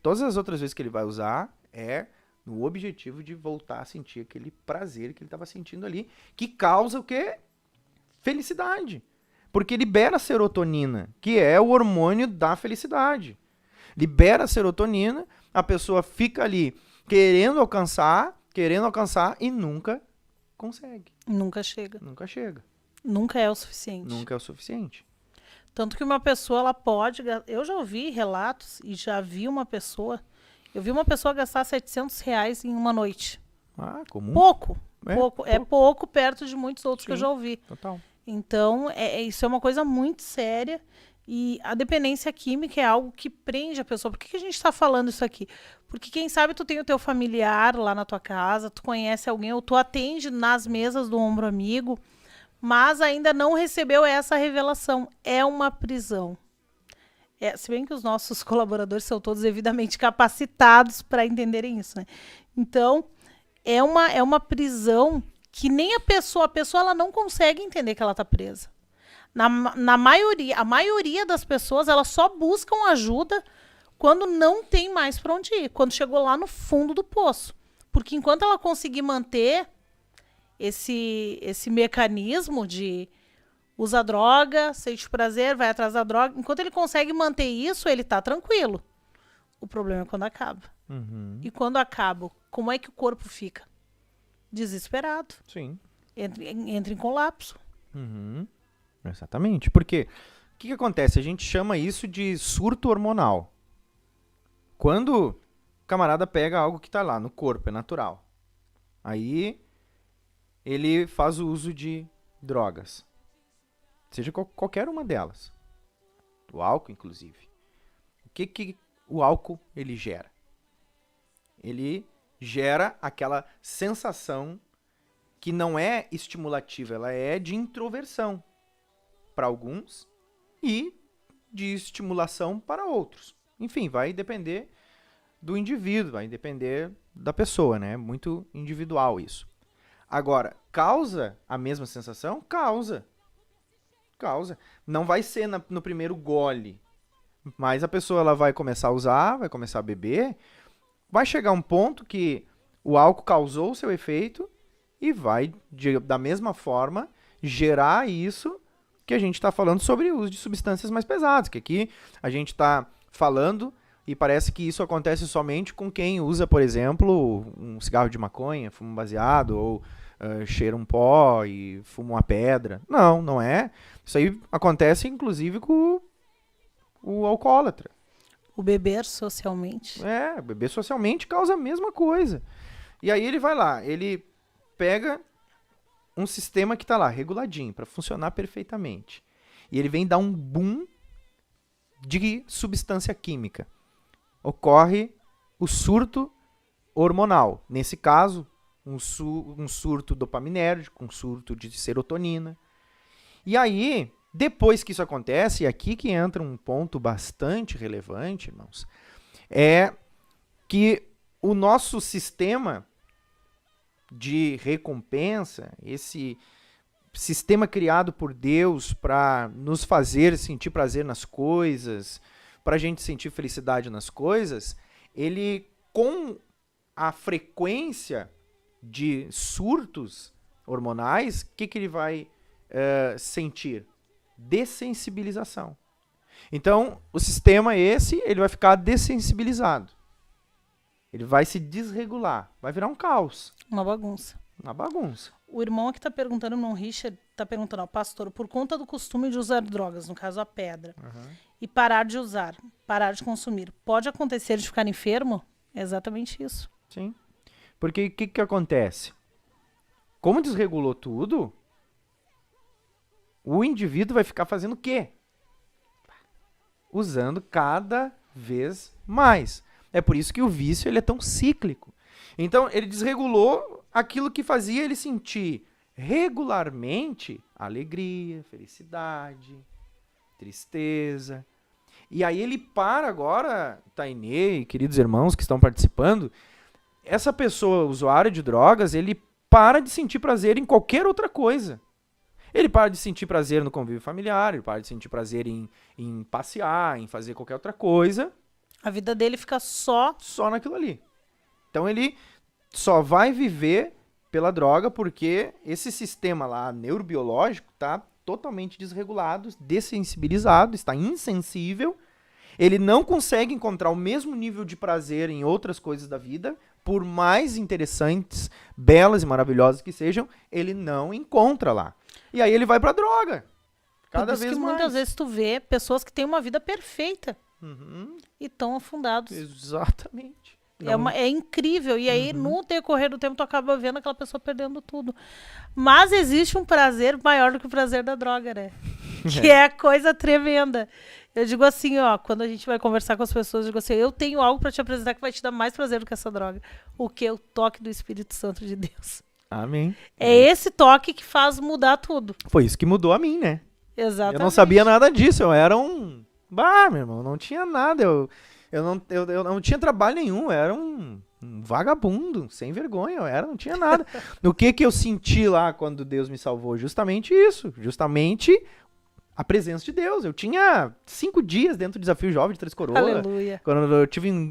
[SPEAKER 4] Todas as outras vezes que ele vai usar é no objetivo de voltar a sentir aquele prazer que ele estava sentindo ali, que causa o quê? Felicidade. Porque libera a serotonina, que é o hormônio da felicidade. Libera a serotonina, a pessoa fica ali querendo alcançar e nunca consegue.
[SPEAKER 3] Nunca chega.
[SPEAKER 4] Nunca chega.
[SPEAKER 3] Nunca é o suficiente.
[SPEAKER 4] Nunca é o suficiente.
[SPEAKER 3] Tanto que uma pessoa, ela pode... Eu já ouvi relatos e já vi uma pessoa... Eu vi uma pessoa gastar R$700 em uma noite.
[SPEAKER 4] Ah, comum.
[SPEAKER 3] Pouco. É pouco perto de muitos outros. Sim, que eu já ouvi.
[SPEAKER 4] Total.
[SPEAKER 3] Então, isso é uma coisa muito séria. E a dependência química é algo que prende a pessoa. Por que a gente está falando isso aqui? Porque quem sabe tu tem o teu familiar lá na tua casa, tu conhece alguém, ou tu atende nas mesas do Ombro Amigo, mas ainda não recebeu essa revelação. É uma prisão. Se bem que os nossos colaboradores são todos devidamente capacitados para entenderem isso, né? Então, é uma prisão que nem a pessoa ela não consegue entender que ela está presa. A maioria das pessoas, elas só buscam ajuda quando não tem mais para onde ir, quando chegou lá no fundo do poço. Porque enquanto ela conseguir manter esse mecanismo de usa droga, sente prazer, vai atrás da droga, enquanto ele consegue manter isso, ele está tranquilo. O problema é quando acaba.
[SPEAKER 4] Uhum.
[SPEAKER 3] E quando acaba, como é que o corpo fica? Desesperado.
[SPEAKER 4] Sim.
[SPEAKER 3] Entra em colapso.
[SPEAKER 4] Uhum. Exatamente. Porque o que acontece? A gente chama isso de surto hormonal. Quando o camarada pega algo que está lá no corpo, é natural. Aí ele faz o uso de drogas. Seja qualquer uma delas. O álcool, inclusive. O que o álcool ele gera? Ele gera aquela sensação que não é estimulativa, ela é de introversão para alguns e de estimulação para outros. Enfim, vai depender do indivíduo, vai depender da pessoa, né? É muito individual isso. Agora, causa a mesma sensação? Causa. Não vai ser no primeiro gole, mas a pessoa ela vai começar a usar, vai começar a beber, vai chegar um ponto que o álcool causou o seu efeito e vai, da mesma forma, gerar isso que a gente está falando sobre o uso de substâncias mais pesadas, que aqui a gente está falando e parece que isso acontece somente com quem usa, por exemplo, um cigarro de maconha, fuma um baseado, ou cheira um pó e fuma uma pedra. Não é. Isso aí acontece, inclusive, com o alcoólatra.
[SPEAKER 3] O beber socialmente.
[SPEAKER 4] Beber socialmente causa a mesma coisa. E aí ele vai lá, ele pega um sistema que tá lá, reguladinho, para funcionar perfeitamente. E ele vem dar um boom de substância química. Ocorre o surto hormonal. Nesse caso, um surto dopaminérgico, um surto de serotonina. E aí, depois que isso acontece, e aqui que entra um ponto bastante relevante, irmãos, é que o nosso sistema de recompensa, esse sistema criado por Deus para nos fazer sentir prazer nas coisas, para a gente sentir felicidade nas coisas, ele, com a frequência de surtos hormonais, o que ele vai sentir? Dessensibilização. Então, o sistema esse, ele vai ficar dessensibilizado. Ele vai se desregular, vai virar um caos.
[SPEAKER 3] Uma bagunça.
[SPEAKER 4] Uma bagunça.
[SPEAKER 3] O irmão aqui tá perguntando, o irmão Richard, tá perguntando ao pastor, por conta do costume de usar drogas, no caso a pedra, e parar de usar, parar de consumir, pode acontecer de ficar enfermo? É exatamente isso.
[SPEAKER 4] Sim. Porque o que acontece? Como desregulou tudo, o indivíduo vai ficar fazendo o quê? Usando cada vez mais. É por isso que o vício ele é tão cíclico. Então, ele desregulou aquilo que fazia ele sentir regularmente alegria, felicidade, tristeza. E aí ele para agora, Tainê e queridos irmãos que estão participando, essa pessoa usuária de drogas, ele para de sentir prazer em qualquer outra coisa. Ele para de sentir prazer no convívio familiar, ele para de sentir prazer em passear, em fazer qualquer outra coisa.
[SPEAKER 3] A vida dele fica só
[SPEAKER 4] naquilo ali. Então ele só vai viver pela droga porque esse sistema lá neurobiológico está totalmente desregulado, dessensibilizado, está insensível. Ele não consegue encontrar o mesmo nível de prazer em outras coisas da vida, por mais interessantes, belas e maravilhosas que sejam, ele não encontra lá. E aí ele vai pra droga. Cada vez
[SPEAKER 3] que
[SPEAKER 4] mais.
[SPEAKER 3] Muitas vezes tu vê pessoas que têm uma vida perfeita e estão afundados.
[SPEAKER 4] Exatamente.
[SPEAKER 3] É incrível. E aí, no decorrer do tempo, tu acaba vendo aquela pessoa perdendo tudo. Mas existe um prazer maior do que o prazer da droga, né? Que é coisa tremenda. Eu digo assim, ó, quando a gente vai conversar com as pessoas, eu digo assim, eu tenho algo pra te apresentar que vai te dar mais prazer do que essa droga. O que? O toque do Espírito Santo de Deus.
[SPEAKER 4] Amém.
[SPEAKER 3] É esse toque que faz mudar tudo.
[SPEAKER 4] Foi isso que mudou a mim, né?
[SPEAKER 3] Exatamente.
[SPEAKER 4] Eu não sabia nada disso, eu era um... meu irmão, não tinha nada, eu não tinha trabalho nenhum, eu era um vagabundo, sem vergonha, não tinha nada. O que eu senti lá quando Deus me salvou? Justamente isso, justamente a presença de Deus. Eu tinha 5 dias dentro do Desafio Jovem de Três Coroas.
[SPEAKER 3] Aleluia.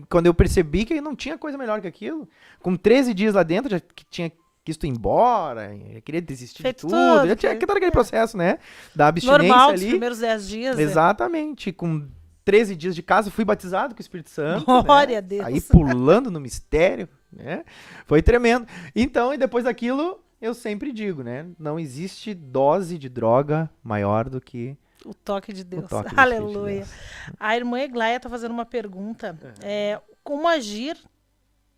[SPEAKER 4] Quando eu percebi que não tinha coisa melhor que aquilo, com 13 dias lá dentro, já tinha quis ir embora, eu queria desistir de tudo. Já tinha todo aquele processo, né? Da abstinência
[SPEAKER 3] normal,
[SPEAKER 4] ali.
[SPEAKER 3] Dos primeiros 10 dias.
[SPEAKER 4] Exatamente, com 13 dias de casa, fui batizado com o Espírito Santo.
[SPEAKER 3] Glória
[SPEAKER 4] né?
[SPEAKER 3] a Deus.
[SPEAKER 4] Aí pulando no mistério, né? Foi tremendo. Então, e depois daquilo, eu sempre digo, né? Não existe dose de droga maior do que
[SPEAKER 3] o toque de Deus.
[SPEAKER 4] Toque
[SPEAKER 3] Aleluia.
[SPEAKER 4] de Deus.
[SPEAKER 3] A irmã Eglaia está fazendo uma pergunta. Como agir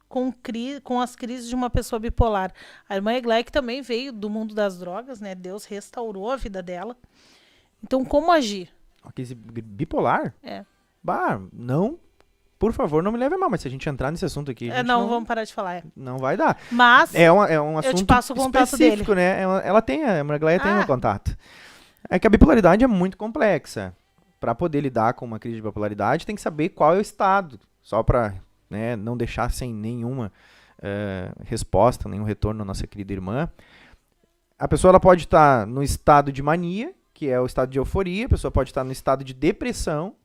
[SPEAKER 3] com as crises de uma pessoa bipolar? A irmã Eglaia, que também veio do mundo das drogas, né? Deus restaurou a vida dela. Então, como agir?
[SPEAKER 4] Crise bipolar?
[SPEAKER 3] É.
[SPEAKER 4] Não, por favor, não me leve a mal, mas se a gente entrar nesse assunto aqui,
[SPEAKER 3] não vamos parar de falar.
[SPEAKER 4] Não vai dar.
[SPEAKER 3] Mas
[SPEAKER 4] é um assunto
[SPEAKER 3] eu te passo o contato
[SPEAKER 4] específico,
[SPEAKER 3] dele.
[SPEAKER 4] né? A Margleia tem um contato. É que a bipolaridade é muito complexa. Para poder lidar com uma crise de bipolaridade, tem que saber qual é o estado. Só para não deixar sem nenhuma resposta, nenhum retorno à nossa querida irmã. A pessoa ela pode estar no estado de mania, que é o estado de euforia, a pessoa pode estar no estado de depressão,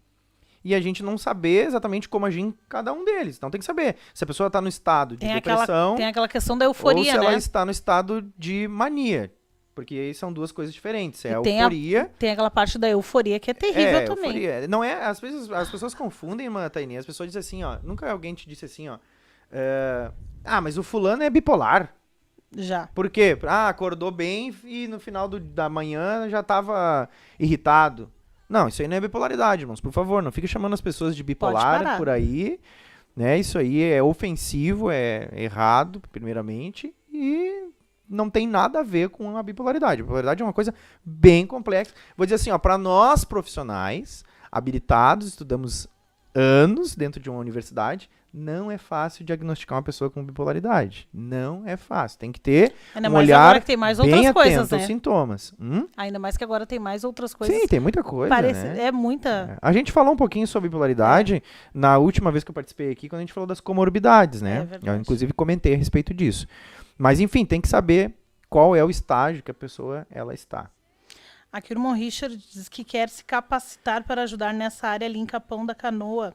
[SPEAKER 4] e a gente não saber exatamente como agir em cada um deles. Então tem que saber se a pessoa está no estado de depressão,
[SPEAKER 3] tem aquela questão da euforia,
[SPEAKER 4] ou se ela está no estado de mania. Porque aí são duas coisas diferentes. É a euforia.
[SPEAKER 3] Tem aquela parte da euforia que é terrível também.
[SPEAKER 4] Euforia. Não é, às vezes as pessoas confundem, Tainé. As pessoas dizem assim, ó. Nunca alguém te disse assim, ó. Mas o fulano é bipolar.
[SPEAKER 3] Já.
[SPEAKER 4] Por quê? Acordou bem e no final da manhã já estava irritado. Não, isso aí não é bipolaridade, irmãos. Por favor, não fique chamando as pessoas de bipolar por aí. Né? Isso aí é ofensivo, é errado, primeiramente. E não tem nada a ver com a bipolaridade. A bipolaridade é uma coisa bem complexa. Vou dizer assim, ó, para nós profissionais habilitados, estudamos anos dentro de uma universidade, não é fácil diagnosticar uma pessoa com bipolaridade. Não é fácil. Tem que ter
[SPEAKER 3] Ainda
[SPEAKER 4] um
[SPEAKER 3] mais
[SPEAKER 4] olhar
[SPEAKER 3] agora que tem mais
[SPEAKER 4] bem
[SPEAKER 3] outras coisas,
[SPEAKER 4] atento aos
[SPEAKER 3] né?
[SPEAKER 4] sintomas.
[SPEAKER 3] Ainda mais que agora tem mais outras coisas.
[SPEAKER 4] Sim, tem muita coisa,
[SPEAKER 3] Parece,
[SPEAKER 4] né?
[SPEAKER 3] é muita.
[SPEAKER 4] A gente falou um pouquinho sobre bipolaridade na última vez que eu participei aqui, quando a gente falou das comorbidades, né?
[SPEAKER 3] É verdade.
[SPEAKER 4] Eu, inclusive, comentei a respeito disso. Mas, enfim, tem que saber qual é o estágio que a pessoa ela está.
[SPEAKER 3] Aqui o irmão Richard diz que quer se capacitar para ajudar nessa área ali em Capão da Canoa.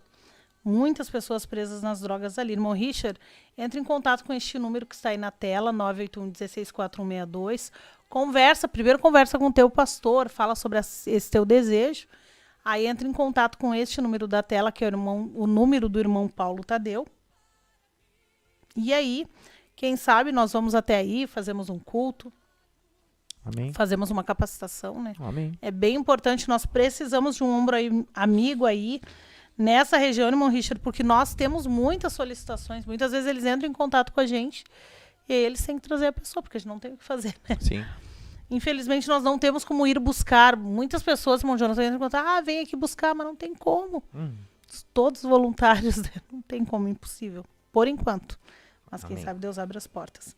[SPEAKER 3] Muitas pessoas presas nas drogas ali. Irmão Richard, entre em contato com este número que está aí na tela, 981-164162. Primeiro conversa com o teu pastor, fala sobre esse teu desejo. Aí entra em contato com este número da tela, que é o número do irmão Paulo Tadeu. E aí, quem sabe nós vamos até aí, fazemos um culto,
[SPEAKER 4] Amém?
[SPEAKER 3] fazemos uma capacitação, né?
[SPEAKER 4] Amém.
[SPEAKER 3] É bem importante, nós precisamos de um ombro amigo aí, nessa região, irmão Richard, porque nós temos muitas solicitações, muitas vezes eles entram em contato com a gente, e aí eles têm que trazer a pessoa, porque a gente não tem o que fazer, né?
[SPEAKER 4] Sim.
[SPEAKER 3] Infelizmente, nós não temos como ir buscar. Muitas pessoas, irmão Jonathan, entram em contato, vem aqui buscar, mas não tem como. Todos voluntários, né? Não tem como, impossível, por enquanto. Mas quem
[SPEAKER 4] Amém.
[SPEAKER 3] sabe Deus abre as portas.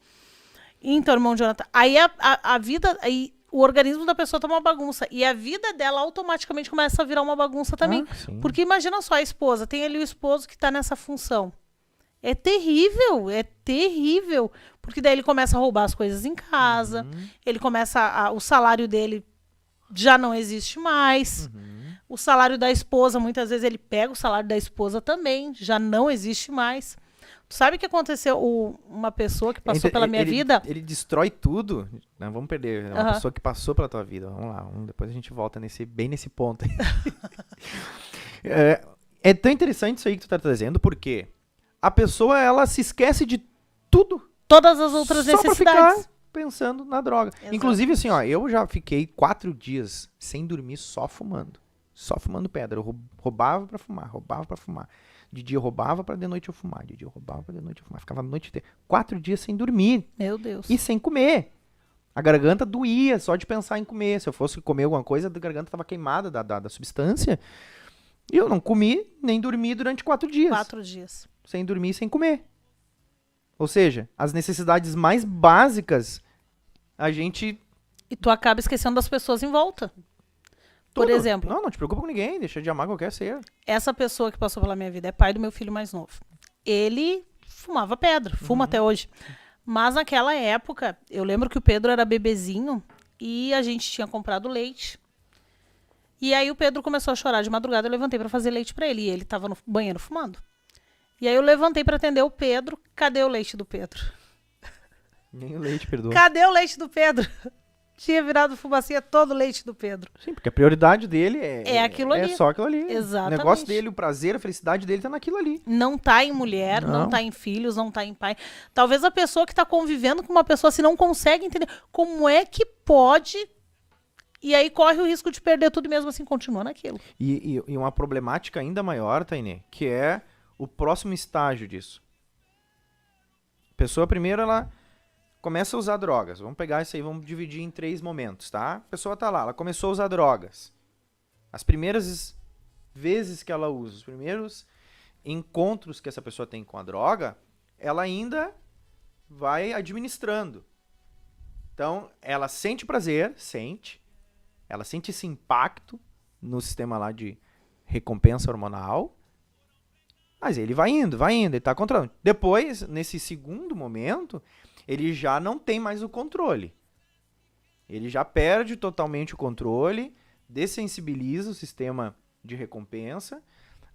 [SPEAKER 3] Então, irmão Jonathan, aí a vida, aí o organismo da pessoa tá uma bagunça. E a vida dela automaticamente começa a virar uma bagunça também.
[SPEAKER 4] Sim.
[SPEAKER 3] Porque imagina só a esposa, tem ali o esposo que tá nessa função. É terrível, é terrível. Porque daí ele começa a roubar as coisas em casa, ele começa o salário dele já não existe mais. O salário da esposa, muitas vezes ele pega o salário da esposa também, já não existe mais. Tu sabe o que aconteceu? Uma pessoa que passou pela minha vida...
[SPEAKER 4] Ele destrói tudo. Não, vamos perder. É uma
[SPEAKER 3] Aham.
[SPEAKER 4] pessoa que passou pela tua vida. Vamos lá. Depois a gente volta bem nesse ponto. É tão interessante isso aí que tu tá trazendo, porque a pessoa, ela se esquece de tudo
[SPEAKER 3] Todas as outras
[SPEAKER 4] só pra
[SPEAKER 3] necessidades.
[SPEAKER 4] ficar pensando na droga.
[SPEAKER 3] Exato.
[SPEAKER 4] Inclusive, assim, ó, eu já fiquei 4 dias sem dormir só fumando. Só fumando pedra. Eu roubava pra fumar. De dia eu roubava pra de noite eu fumar. De dia eu roubava pra de noite eu fumar. Ficava a noite inteira. 4 dias sem dormir.
[SPEAKER 3] Meu Deus.
[SPEAKER 4] E sem comer. A garganta doía só de pensar em comer. Se eu fosse comer alguma coisa, a garganta estava queimada da substância. E eu não comi nem dormi durante 4 dias.
[SPEAKER 3] 4 dias.
[SPEAKER 4] Sem dormir e sem comer. Ou seja, as necessidades mais básicas, a gente...
[SPEAKER 3] E tu acaba esquecendo das pessoas em volta. Por
[SPEAKER 4] Tudo.
[SPEAKER 3] exemplo,
[SPEAKER 4] Não te preocupa com ninguém. Deixa de amar qualquer ser.
[SPEAKER 3] essa pessoa que passou pela minha vida é pai do meu filho mais novo. Ele fumava pedra, fuma até hoje. Mas naquela época, eu lembro que o Pedro era bebezinho e a gente tinha comprado leite. E aí o Pedro começou a chorar de madrugada, eu levantei pra fazer leite pra ele. E ele tava no banheiro fumando. E aí eu levantei pra atender o Pedro. Cadê o leite do Pedro?
[SPEAKER 4] Nem o leite, perdoa.
[SPEAKER 3] Cadê o leite do Pedro? Tinha virado fumacinha todo o leite do Pedro.
[SPEAKER 4] Sim, porque a prioridade dele
[SPEAKER 3] É aquilo ali.
[SPEAKER 4] É só aquilo ali.
[SPEAKER 3] Exatamente.
[SPEAKER 4] O negócio dele, o prazer, a felicidade dele tá naquilo ali.
[SPEAKER 3] Não tá em mulher, não
[SPEAKER 4] Não.
[SPEAKER 3] tá em filhos, não tá em pai. Talvez a pessoa que tá convivendo com uma pessoa assim não consegue entender como é que pode. E aí corre o risco de perder tudo e mesmo assim continua naquilo.
[SPEAKER 4] E uma problemática ainda maior, Tainê, que é o próximo estágio disso. A pessoa primeiro, ela começa a usar drogas. Vamos pegar isso aí, vamos dividir em 3 momentos, tá? A pessoa tá lá, ela começou a usar drogas. As primeiras vezes que ela usa, os primeiros encontros que essa pessoa tem com a droga, ela ainda vai administrando. Então, ela sente prazer, ela sente esse impacto no sistema lá de recompensa hormonal, mas ele vai indo, ele tá controlando. Depois, nesse segundo momento, ele já não tem mais o controle. Ele já perde totalmente o controle, dessensibiliza o sistema de recompensa,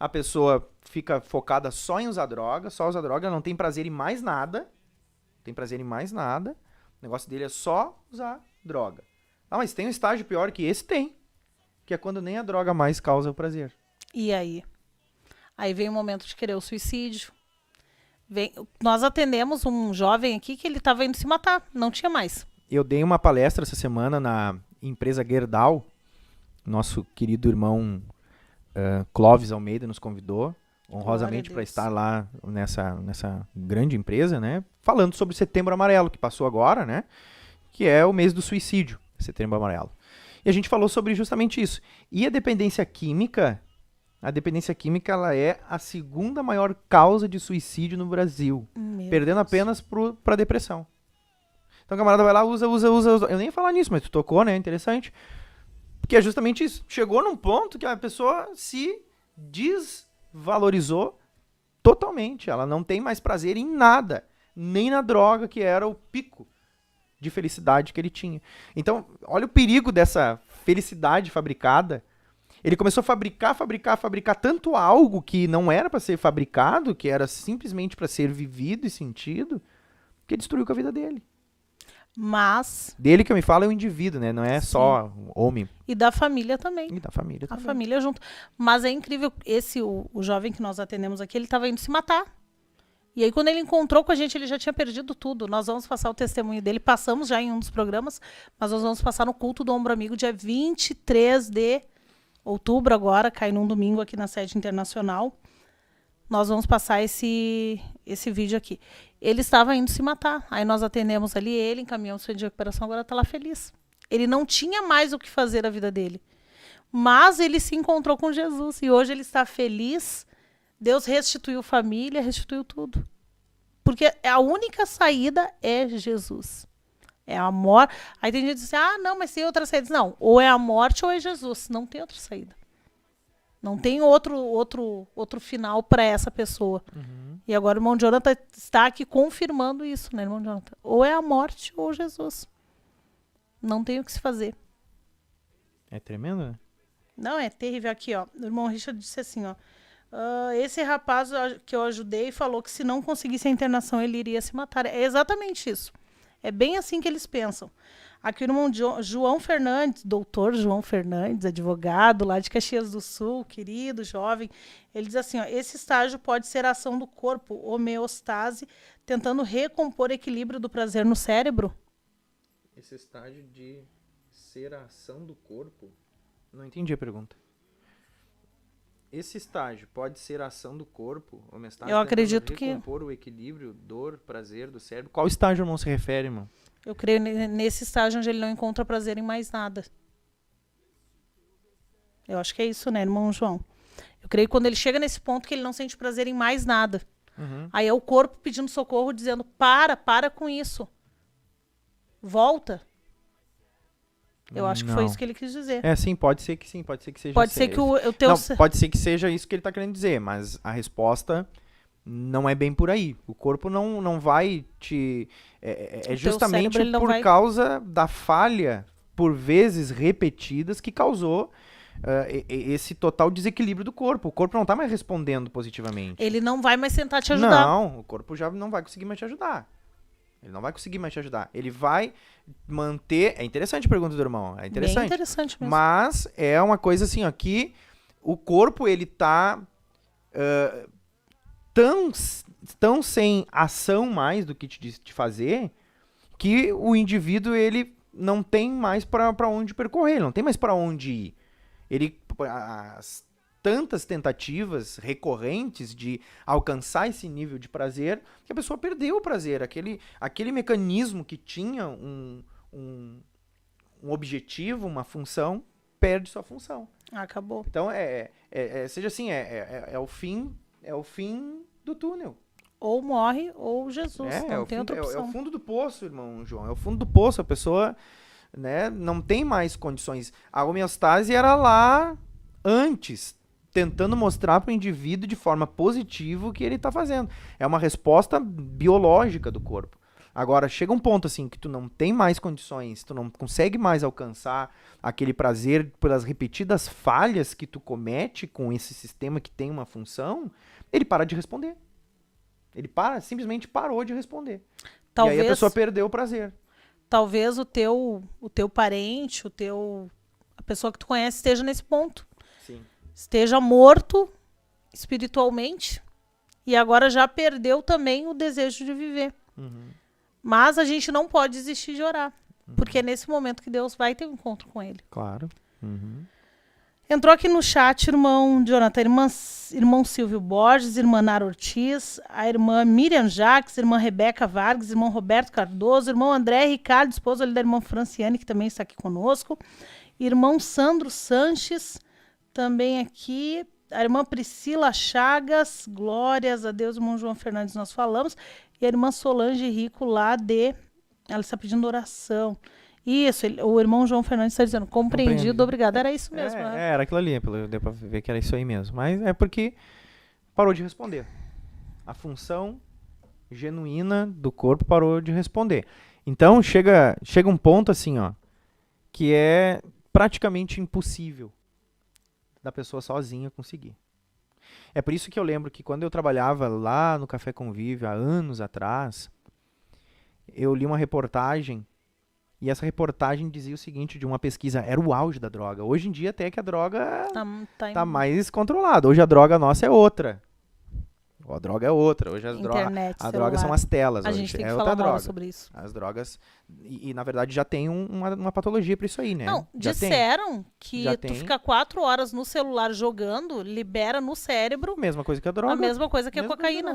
[SPEAKER 4] a pessoa fica focada só em usar droga, ela não tem prazer em mais nada, o negócio dele é só usar droga. Ah, mas tem um estágio pior que esse? Tem. Que é quando nem a droga mais causa o prazer.
[SPEAKER 3] E aí? Aí vem o momento de querer o suicídio. Nós atendemos um jovem aqui que ele estava indo se matar, não tinha mais.
[SPEAKER 4] Eu dei uma palestra essa semana na empresa Gerdau. Nosso querido irmão Clóvis Almeida nos convidou honrosamente para estar lá nessa grande empresa, né? Falando sobre o Setembro Amarelo, que passou agora, né? que é o mês do suicídio, Setembro Amarelo. E a gente falou sobre justamente isso. E a dependência química ela é a segunda maior causa de suicídio no Brasil, perdendo apenas para depressão. Então o camarada vai lá, usa. Eu nem ia falar nisso, mas tu tocou, né? Interessante. Porque é justamente isso. Chegou num ponto que a pessoa se desvalorizou totalmente. Ela não tem mais prazer em nada, nem na droga, que era o pico de felicidade que ele tinha. Então, olha o perigo dessa felicidade fabricada. Ele começou a fabricar tanto algo que não era para ser fabricado, que era simplesmente para ser vivido e sentido, que destruiu com a vida dele.
[SPEAKER 3] Mas...
[SPEAKER 4] Dele que eu me falo é o indivíduo, né? Não é só o homem.
[SPEAKER 3] E da família também.
[SPEAKER 4] E da família também.
[SPEAKER 3] A família junto. Mas é incrível, o jovem que nós atendemos aqui, ele estava indo se matar. E aí, quando ele encontrou com a gente, ele já tinha perdido tudo. Nós vamos passar o testemunho dele, passamos já em um dos programas, mas nós vamos passar no culto do Ombro Amigo, dia 23 de outubro agora, cai num domingo aqui na sede internacional. Nós vamos passar esse vídeo aqui. Ele estava indo se matar. Aí nós atendemos ali ele, encaminhamos para de recuperação, agora está lá feliz. Ele não tinha mais o que fazer da vida dele. Mas ele se encontrou com Jesus e hoje ele está feliz. Deus restituiu família, restituiu tudo. Porque a única saída é Jesus. É a morte. Aí tem gente que diz assim, não, mas tem outra saída. Não, ou é a morte ou é Jesus. Não tem outra saída. Não tem outro final para essa pessoa. Uhum. E agora o irmão Jonathan está aqui confirmando isso, né, irmão Jonathan? Ou é a morte ou Jesus. Não tem o que se fazer.
[SPEAKER 4] É tremendo, né?
[SPEAKER 3] Não, é terrível. Aqui, ó. O irmão Richard disse assim, ó. Esse rapaz que eu ajudei falou que se não conseguisse a internação, ele iria se matar. É exatamente isso. É bem assim que eles pensam. Aqui o irmão João Fernandes, doutor João Fernandes, advogado lá de Caxias do Sul, querido, jovem, ele diz assim, ó, esse estágio pode ser a ação do corpo, homeostase, tentando recompor o equilíbrio do prazer no cérebro.
[SPEAKER 4] Esse estágio de ser a ação do corpo? Não entendi a pergunta. Esse estágio pode ser a ação do corpo, homeostase,
[SPEAKER 3] eu acredito que
[SPEAKER 4] recompor o equilíbrio, dor, prazer do cérebro. Qual estágio, irmão, se refere, irmão?
[SPEAKER 3] Eu creio nesse estágio onde ele não encontra prazer em mais nada. Eu acho que é isso, né, irmão João? Eu creio que quando ele chega nesse ponto que ele não sente prazer em mais nada. Uhum. Aí é o corpo pedindo socorro, dizendo, para com isso. Volta. Eu acho que foi isso que ele quis dizer.
[SPEAKER 4] Sim, pode ser que sim, pode ser que seja.
[SPEAKER 3] Pode ser que o teu...
[SPEAKER 4] Não, pode ser que seja isso que ele está querendo dizer, mas a resposta não é bem por aí. O corpo não vai te... É justamente cérebro, por causa da falha, por vezes repetidas, que causou esse total desequilíbrio do corpo. O corpo não está mais respondendo positivamente.
[SPEAKER 3] Ele não vai mais tentar te ajudar.
[SPEAKER 4] Não, o corpo já não vai conseguir mais te ajudar. Ele não vai conseguir mais te ajudar. Ele vai manter... É interessante a pergunta do irmão. É interessante.
[SPEAKER 3] Bem interessante mesmo.
[SPEAKER 4] Mas é uma coisa assim, ó, que o corpo, ele tá tão sem ação mais do que te fazer, que o indivíduo, ele não tem mais para onde percorrer, ele não tem mais para onde ir. Ele... tantas tentativas recorrentes de alcançar esse nível de prazer, que a pessoa perdeu o prazer. Aquele mecanismo que tinha um objetivo, uma função, perde sua função.
[SPEAKER 3] Acabou.
[SPEAKER 4] Então, seja assim, é o fim do túnel.
[SPEAKER 3] Ou morre, ou Jesus. Não tem outra opção.
[SPEAKER 4] É o fundo do poço, irmão João. É o fundo do poço. A pessoa, né, não tem mais condições. A homeostase era lá antes, tentando mostrar para o indivíduo de forma positiva o que ele está fazendo. É uma resposta biológica do corpo. Agora, chega um ponto assim que tu não tem mais condições, tu não consegue mais alcançar aquele prazer pelas repetidas falhas que tu comete com esse sistema que tem uma função, ele para de responder. Ele simplesmente parou de responder.
[SPEAKER 3] Talvez,
[SPEAKER 4] e aí a pessoa perdeu o prazer.
[SPEAKER 3] Talvez o teu parente, a pessoa que tu conhece esteja nesse ponto.
[SPEAKER 4] Sim. Esteja
[SPEAKER 3] morto espiritualmente e agora já perdeu também o desejo de viver.
[SPEAKER 4] Uhum.
[SPEAKER 3] Mas a gente não pode desistir de orar, porque é nesse momento que Deus vai ter um encontro com ele.
[SPEAKER 4] Claro. Uhum.
[SPEAKER 3] Entrou aqui no chat, irmão Jonathan, irmão Silvio Borges, irmã Nara Ortiz, a irmã Miriam Jacques, irmã Rebeca Vargas, irmão Roberto Cardoso, irmão André Ricardo, esposo ali da irmã Franciane, que também está aqui conosco, irmão Sandro Sanches, também aqui, a irmã Priscila Chagas, glórias a Deus, irmão João Fernandes, nós falamos, e a irmã Solange Rico lá ela está pedindo oração. Isso, o irmão João Fernandes está dizendo, compreendido, obrigado. Era isso mesmo. Né?
[SPEAKER 4] Era aquilo ali, deu pra ver que era isso aí mesmo. Mas é porque parou de responder. A função genuína do corpo parou de responder. Então, chega um ponto assim, ó, que é praticamente impossível da pessoa sozinha conseguir. É por isso que eu lembro que quando eu trabalhava lá no Café Convívio, há anos atrás, eu li uma reportagem. E essa reportagem dizia o seguinte, de uma pesquisa, era o auge da droga. Hoje em dia até que a droga tá mais controlada. Hoje a droga nossa é outra. A droga é outra. Hoje a droga são as telas.
[SPEAKER 3] A
[SPEAKER 4] hoje
[SPEAKER 3] gente tem que
[SPEAKER 4] é
[SPEAKER 3] falar
[SPEAKER 4] outra droga.
[SPEAKER 3] sobre isso.
[SPEAKER 4] As drogas, e na verdade já tem uma patologia para isso aí, né?
[SPEAKER 3] Não,
[SPEAKER 4] já
[SPEAKER 3] disseram que tu fica 4 horas no celular jogando, libera no cérebro.
[SPEAKER 4] Mesma coisa que a droga.
[SPEAKER 3] A mesma coisa que a cocaína.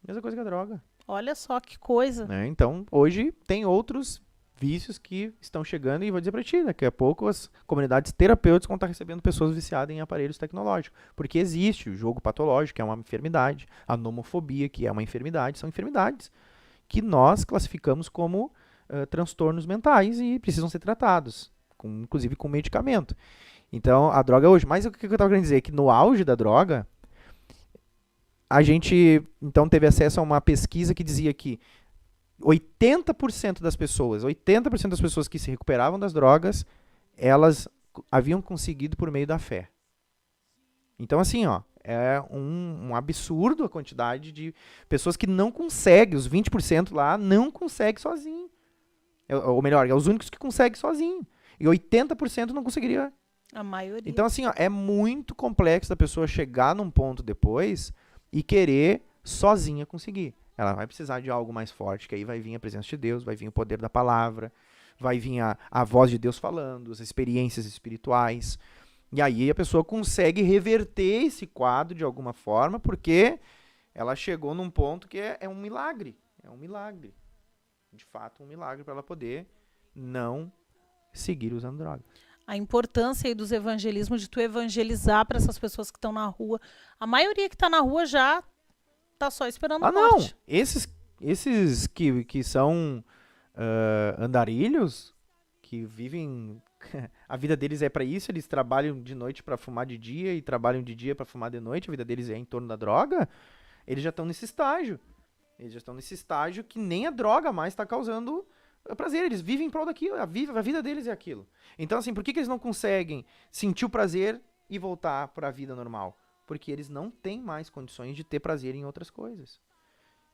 [SPEAKER 4] Mesma coisa que a droga.
[SPEAKER 3] Olha só que coisa.
[SPEAKER 4] Então, hoje tem outros vícios que estão chegando e vou dizer para ti, daqui a pouco as comunidades terapêuticas vão estar recebendo pessoas viciadas em aparelhos tecnológicos, porque existe o jogo patológico, que é uma enfermidade, a nomofobia, que é uma enfermidade, são enfermidades que nós classificamos como transtornos mentais e precisam ser tratados, inclusive com medicamento. Então, a droga hoje, mas o que eu estava querendo dizer é que no auge da droga, a gente então teve acesso a uma pesquisa que dizia que 80% das pessoas que se recuperavam das drogas, elas haviam conseguido por meio da fé. Então, assim, ó, é um absurdo a quantidade de pessoas que não conseguem, os 20% lá, não conseguem sozinho. Ou melhor, é os únicos que conseguem sozinho. E 80% não conseguiria.
[SPEAKER 3] A maioria.
[SPEAKER 4] Então, assim, ó, é muito complexo da pessoa chegar num ponto depois e querer sozinha conseguir. Ela vai precisar de algo mais forte, que aí vai vir a presença de Deus, vai vir o poder da palavra, vai vir a voz de Deus falando, as experiências espirituais. E aí a pessoa consegue reverter esse quadro de alguma forma, porque ela chegou num ponto que é um milagre. É um milagre. De fato, um milagre para ela poder não seguir usando droga.
[SPEAKER 3] A importância aí dos evangelismos, de tu evangelizar para essas pessoas que estão na rua. A maioria que está na rua já tá só esperando a morte.
[SPEAKER 4] Não. Esses que são andarilhos, que vivem... A vida deles é para isso, eles trabalham de noite para fumar de dia e trabalham de dia para fumar de noite, a vida deles é em torno da droga, eles já estão nesse estágio. Eles já estão nesse estágio que nem a droga mais está causando prazer. Eles vivem em prol daquilo, a vida deles é aquilo. Então, assim, por que eles não conseguem sentir o prazer e voltar para a vida normal? Porque eles não têm mais condições de ter prazer em outras coisas.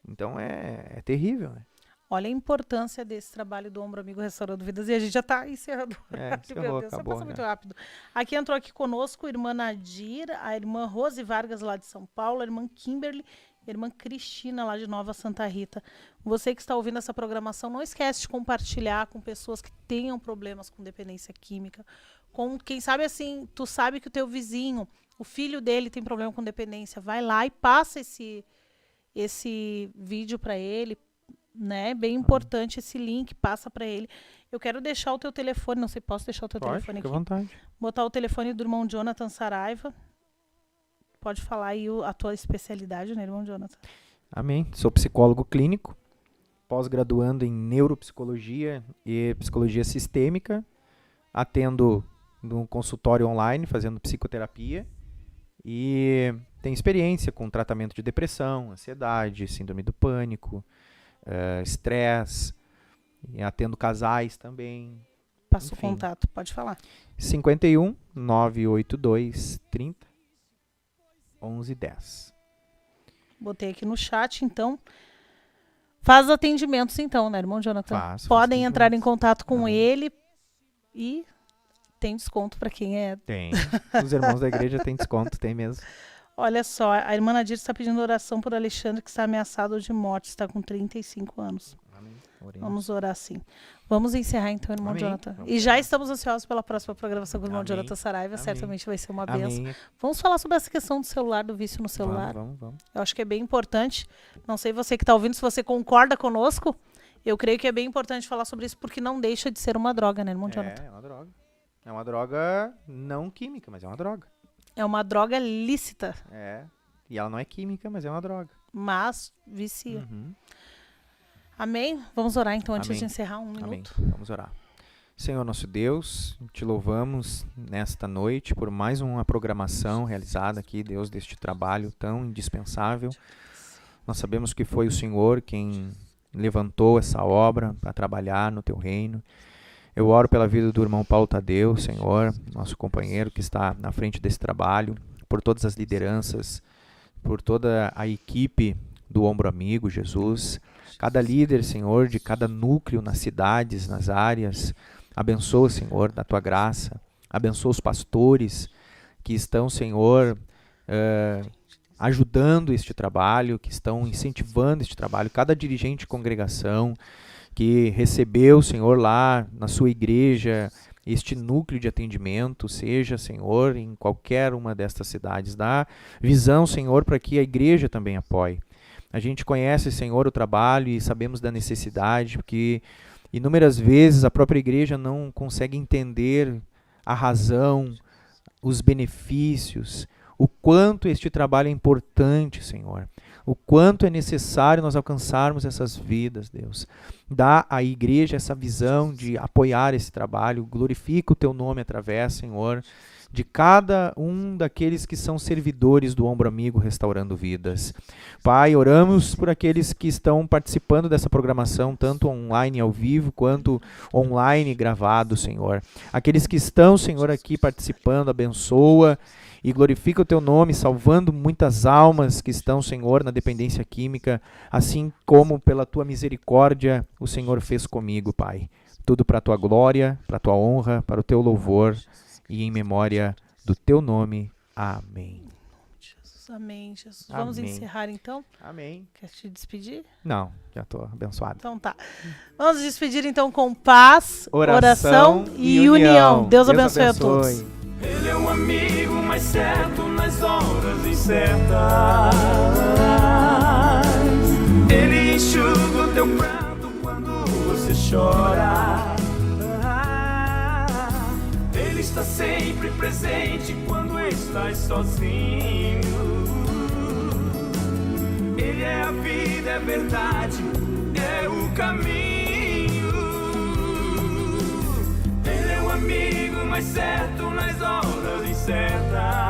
[SPEAKER 4] Então é terrível, né?
[SPEAKER 3] Olha a importância desse trabalho do Ombro Amigo Restaurando Vidas. E a gente já está encerrando.
[SPEAKER 4] Meu Deus,
[SPEAKER 3] acabou, passa muito rápido. Aqui entrou aqui conosco a irmã Nadir, a irmã Rose Vargas lá de São Paulo, a irmã Kimberly, a irmã Cristina lá de Nova Santa Rita. Você que está ouvindo essa programação, não esquece de compartilhar com pessoas que tenham problemas com dependência química. Com quem sabe assim, tu sabe que o teu vizinho, o filho dele tem problema com dependência, vai lá e passa esse vídeo para ele, né? Bem importante esse link, passa para ele. Eu quero deixar o teu telefone, não sei, posso deixar o teu telefone aqui?
[SPEAKER 4] Fica à vontade.
[SPEAKER 3] Botar o telefone do irmão Jonathan Saraiva. Pode falar aí a tua especialidade, né, irmão Jonathan?
[SPEAKER 4] Amém. Sou psicólogo clínico, pós-graduando em neuropsicologia e psicologia sistêmica, atendo no consultório online, fazendo psicoterapia, e tenho experiência com tratamento de depressão, ansiedade, síndrome do pânico, estresse, atendo casais também.
[SPEAKER 3] Passa o contato, pode falar.
[SPEAKER 4] 51 982 30 11 10.
[SPEAKER 3] Botei aqui no chat, então. Faz atendimentos, então, né, irmão Jonathan? Podem entrar em contato com ele e tem desconto para quem é.
[SPEAKER 4] Tem. Os irmãos da igreja têm desconto, tem mesmo.
[SPEAKER 3] Olha só, a irmã Nadir está pedindo oração por Alexandre, que está ameaçado de morte, está com 35 anos.
[SPEAKER 4] Amém. Oremos.
[SPEAKER 3] Vamos orar sim. Vamos encerrar então, irmão
[SPEAKER 4] Amém.
[SPEAKER 3] Jonathan.
[SPEAKER 4] Vamos
[SPEAKER 3] E já
[SPEAKER 4] orar.
[SPEAKER 3] estamos ansiosos pela próxima programação com o irmão
[SPEAKER 4] Amém.
[SPEAKER 3] Jonathan Saraiva.
[SPEAKER 4] Amém.
[SPEAKER 3] Certamente vai ser uma bênção.
[SPEAKER 4] Amém.
[SPEAKER 3] Vamos falar sobre essa questão do celular, do vício no celular.
[SPEAKER 4] Vamos.
[SPEAKER 3] Eu acho que é bem importante. Não sei você que está ouvindo, se você concorda conosco. Eu creio que é bem importante falar sobre isso, porque não deixa de ser uma droga, né, irmão Jonathan?
[SPEAKER 4] É uma droga. É uma droga não química, mas é uma droga.
[SPEAKER 3] É uma droga lícita,
[SPEAKER 4] É. E ela não é química, mas é uma droga.
[SPEAKER 3] mas vicia.
[SPEAKER 4] Uhum.
[SPEAKER 3] Amém? Vamos orar então antes
[SPEAKER 4] Amém.
[SPEAKER 3] de encerrar um
[SPEAKER 4] Amém.
[SPEAKER 3] minuto.
[SPEAKER 4] Vamos orar. Senhor nosso Deus, te louvamos nesta noite por mais uma programação realizada aqui, Deus, deste trabalho tão indispensável. Nós sabemos que foi o Senhor quem levantou essa obra para trabalhar no teu reino. Eu oro pela vida do irmão Paulo Tadeu, Senhor, nosso companheiro que está na frente desse trabalho, por todas as lideranças, por toda a equipe do Ombro Amigo, Jesus. Cada líder, Senhor, de cada núcleo nas cidades, nas áreas, abençoa, Senhor, da tua graça. Abençoa os pastores que estão, Senhor, ajudando este trabalho, que estão incentivando este trabalho. Cada dirigente de congregação que recebeu, Senhor, lá na sua igreja, este núcleo de atendimento, seja, Senhor, em qualquer uma destas cidades. Dá visão, Senhor, para que a igreja também apoie. A gente conhece, Senhor, o trabalho e sabemos da necessidade, porque inúmeras vezes a própria igreja não consegue entender a razão, os benefícios, o quanto este trabalho é importante, Senhor. O quanto é necessário nós alcançarmos essas vidas, Deus. Dá à igreja essa visão de apoiar esse trabalho. Glorifica o teu nome através, Senhor, de cada um daqueles que são servidores do Ombro Amigo Restaurando Vidas. Pai, oramos por aqueles que estão participando dessa programação, tanto online ao vivo, quanto online gravado, Senhor. Aqueles que estão, Senhor, aqui participando, abençoa e glorifica o teu nome, salvando muitas almas que estão, Senhor, na dependência química, assim como pela tua misericórdia o Senhor fez comigo, Pai. Tudo para a tua glória, para a tua honra, para o teu louvor e em memória do teu nome. Amém.
[SPEAKER 3] Jesus, amém, Jesus. Vamos
[SPEAKER 4] Amém.
[SPEAKER 3] encerrar então?
[SPEAKER 4] Amém.
[SPEAKER 3] Quer te despedir?
[SPEAKER 4] Não, já estou abençoado.
[SPEAKER 3] Então tá. Vamos despedir então com paz,
[SPEAKER 4] Oração
[SPEAKER 3] e união. Deus abençoe a todos.
[SPEAKER 1] Ele é um amigo mais certo nas horas incertas. Ele enxuga o teu pranto quando você chora. Ele está sempre presente quando estás sozinho. Ele é a vida, é a verdade, é o caminho. Ele é o amigo mais certo nas horas incertas.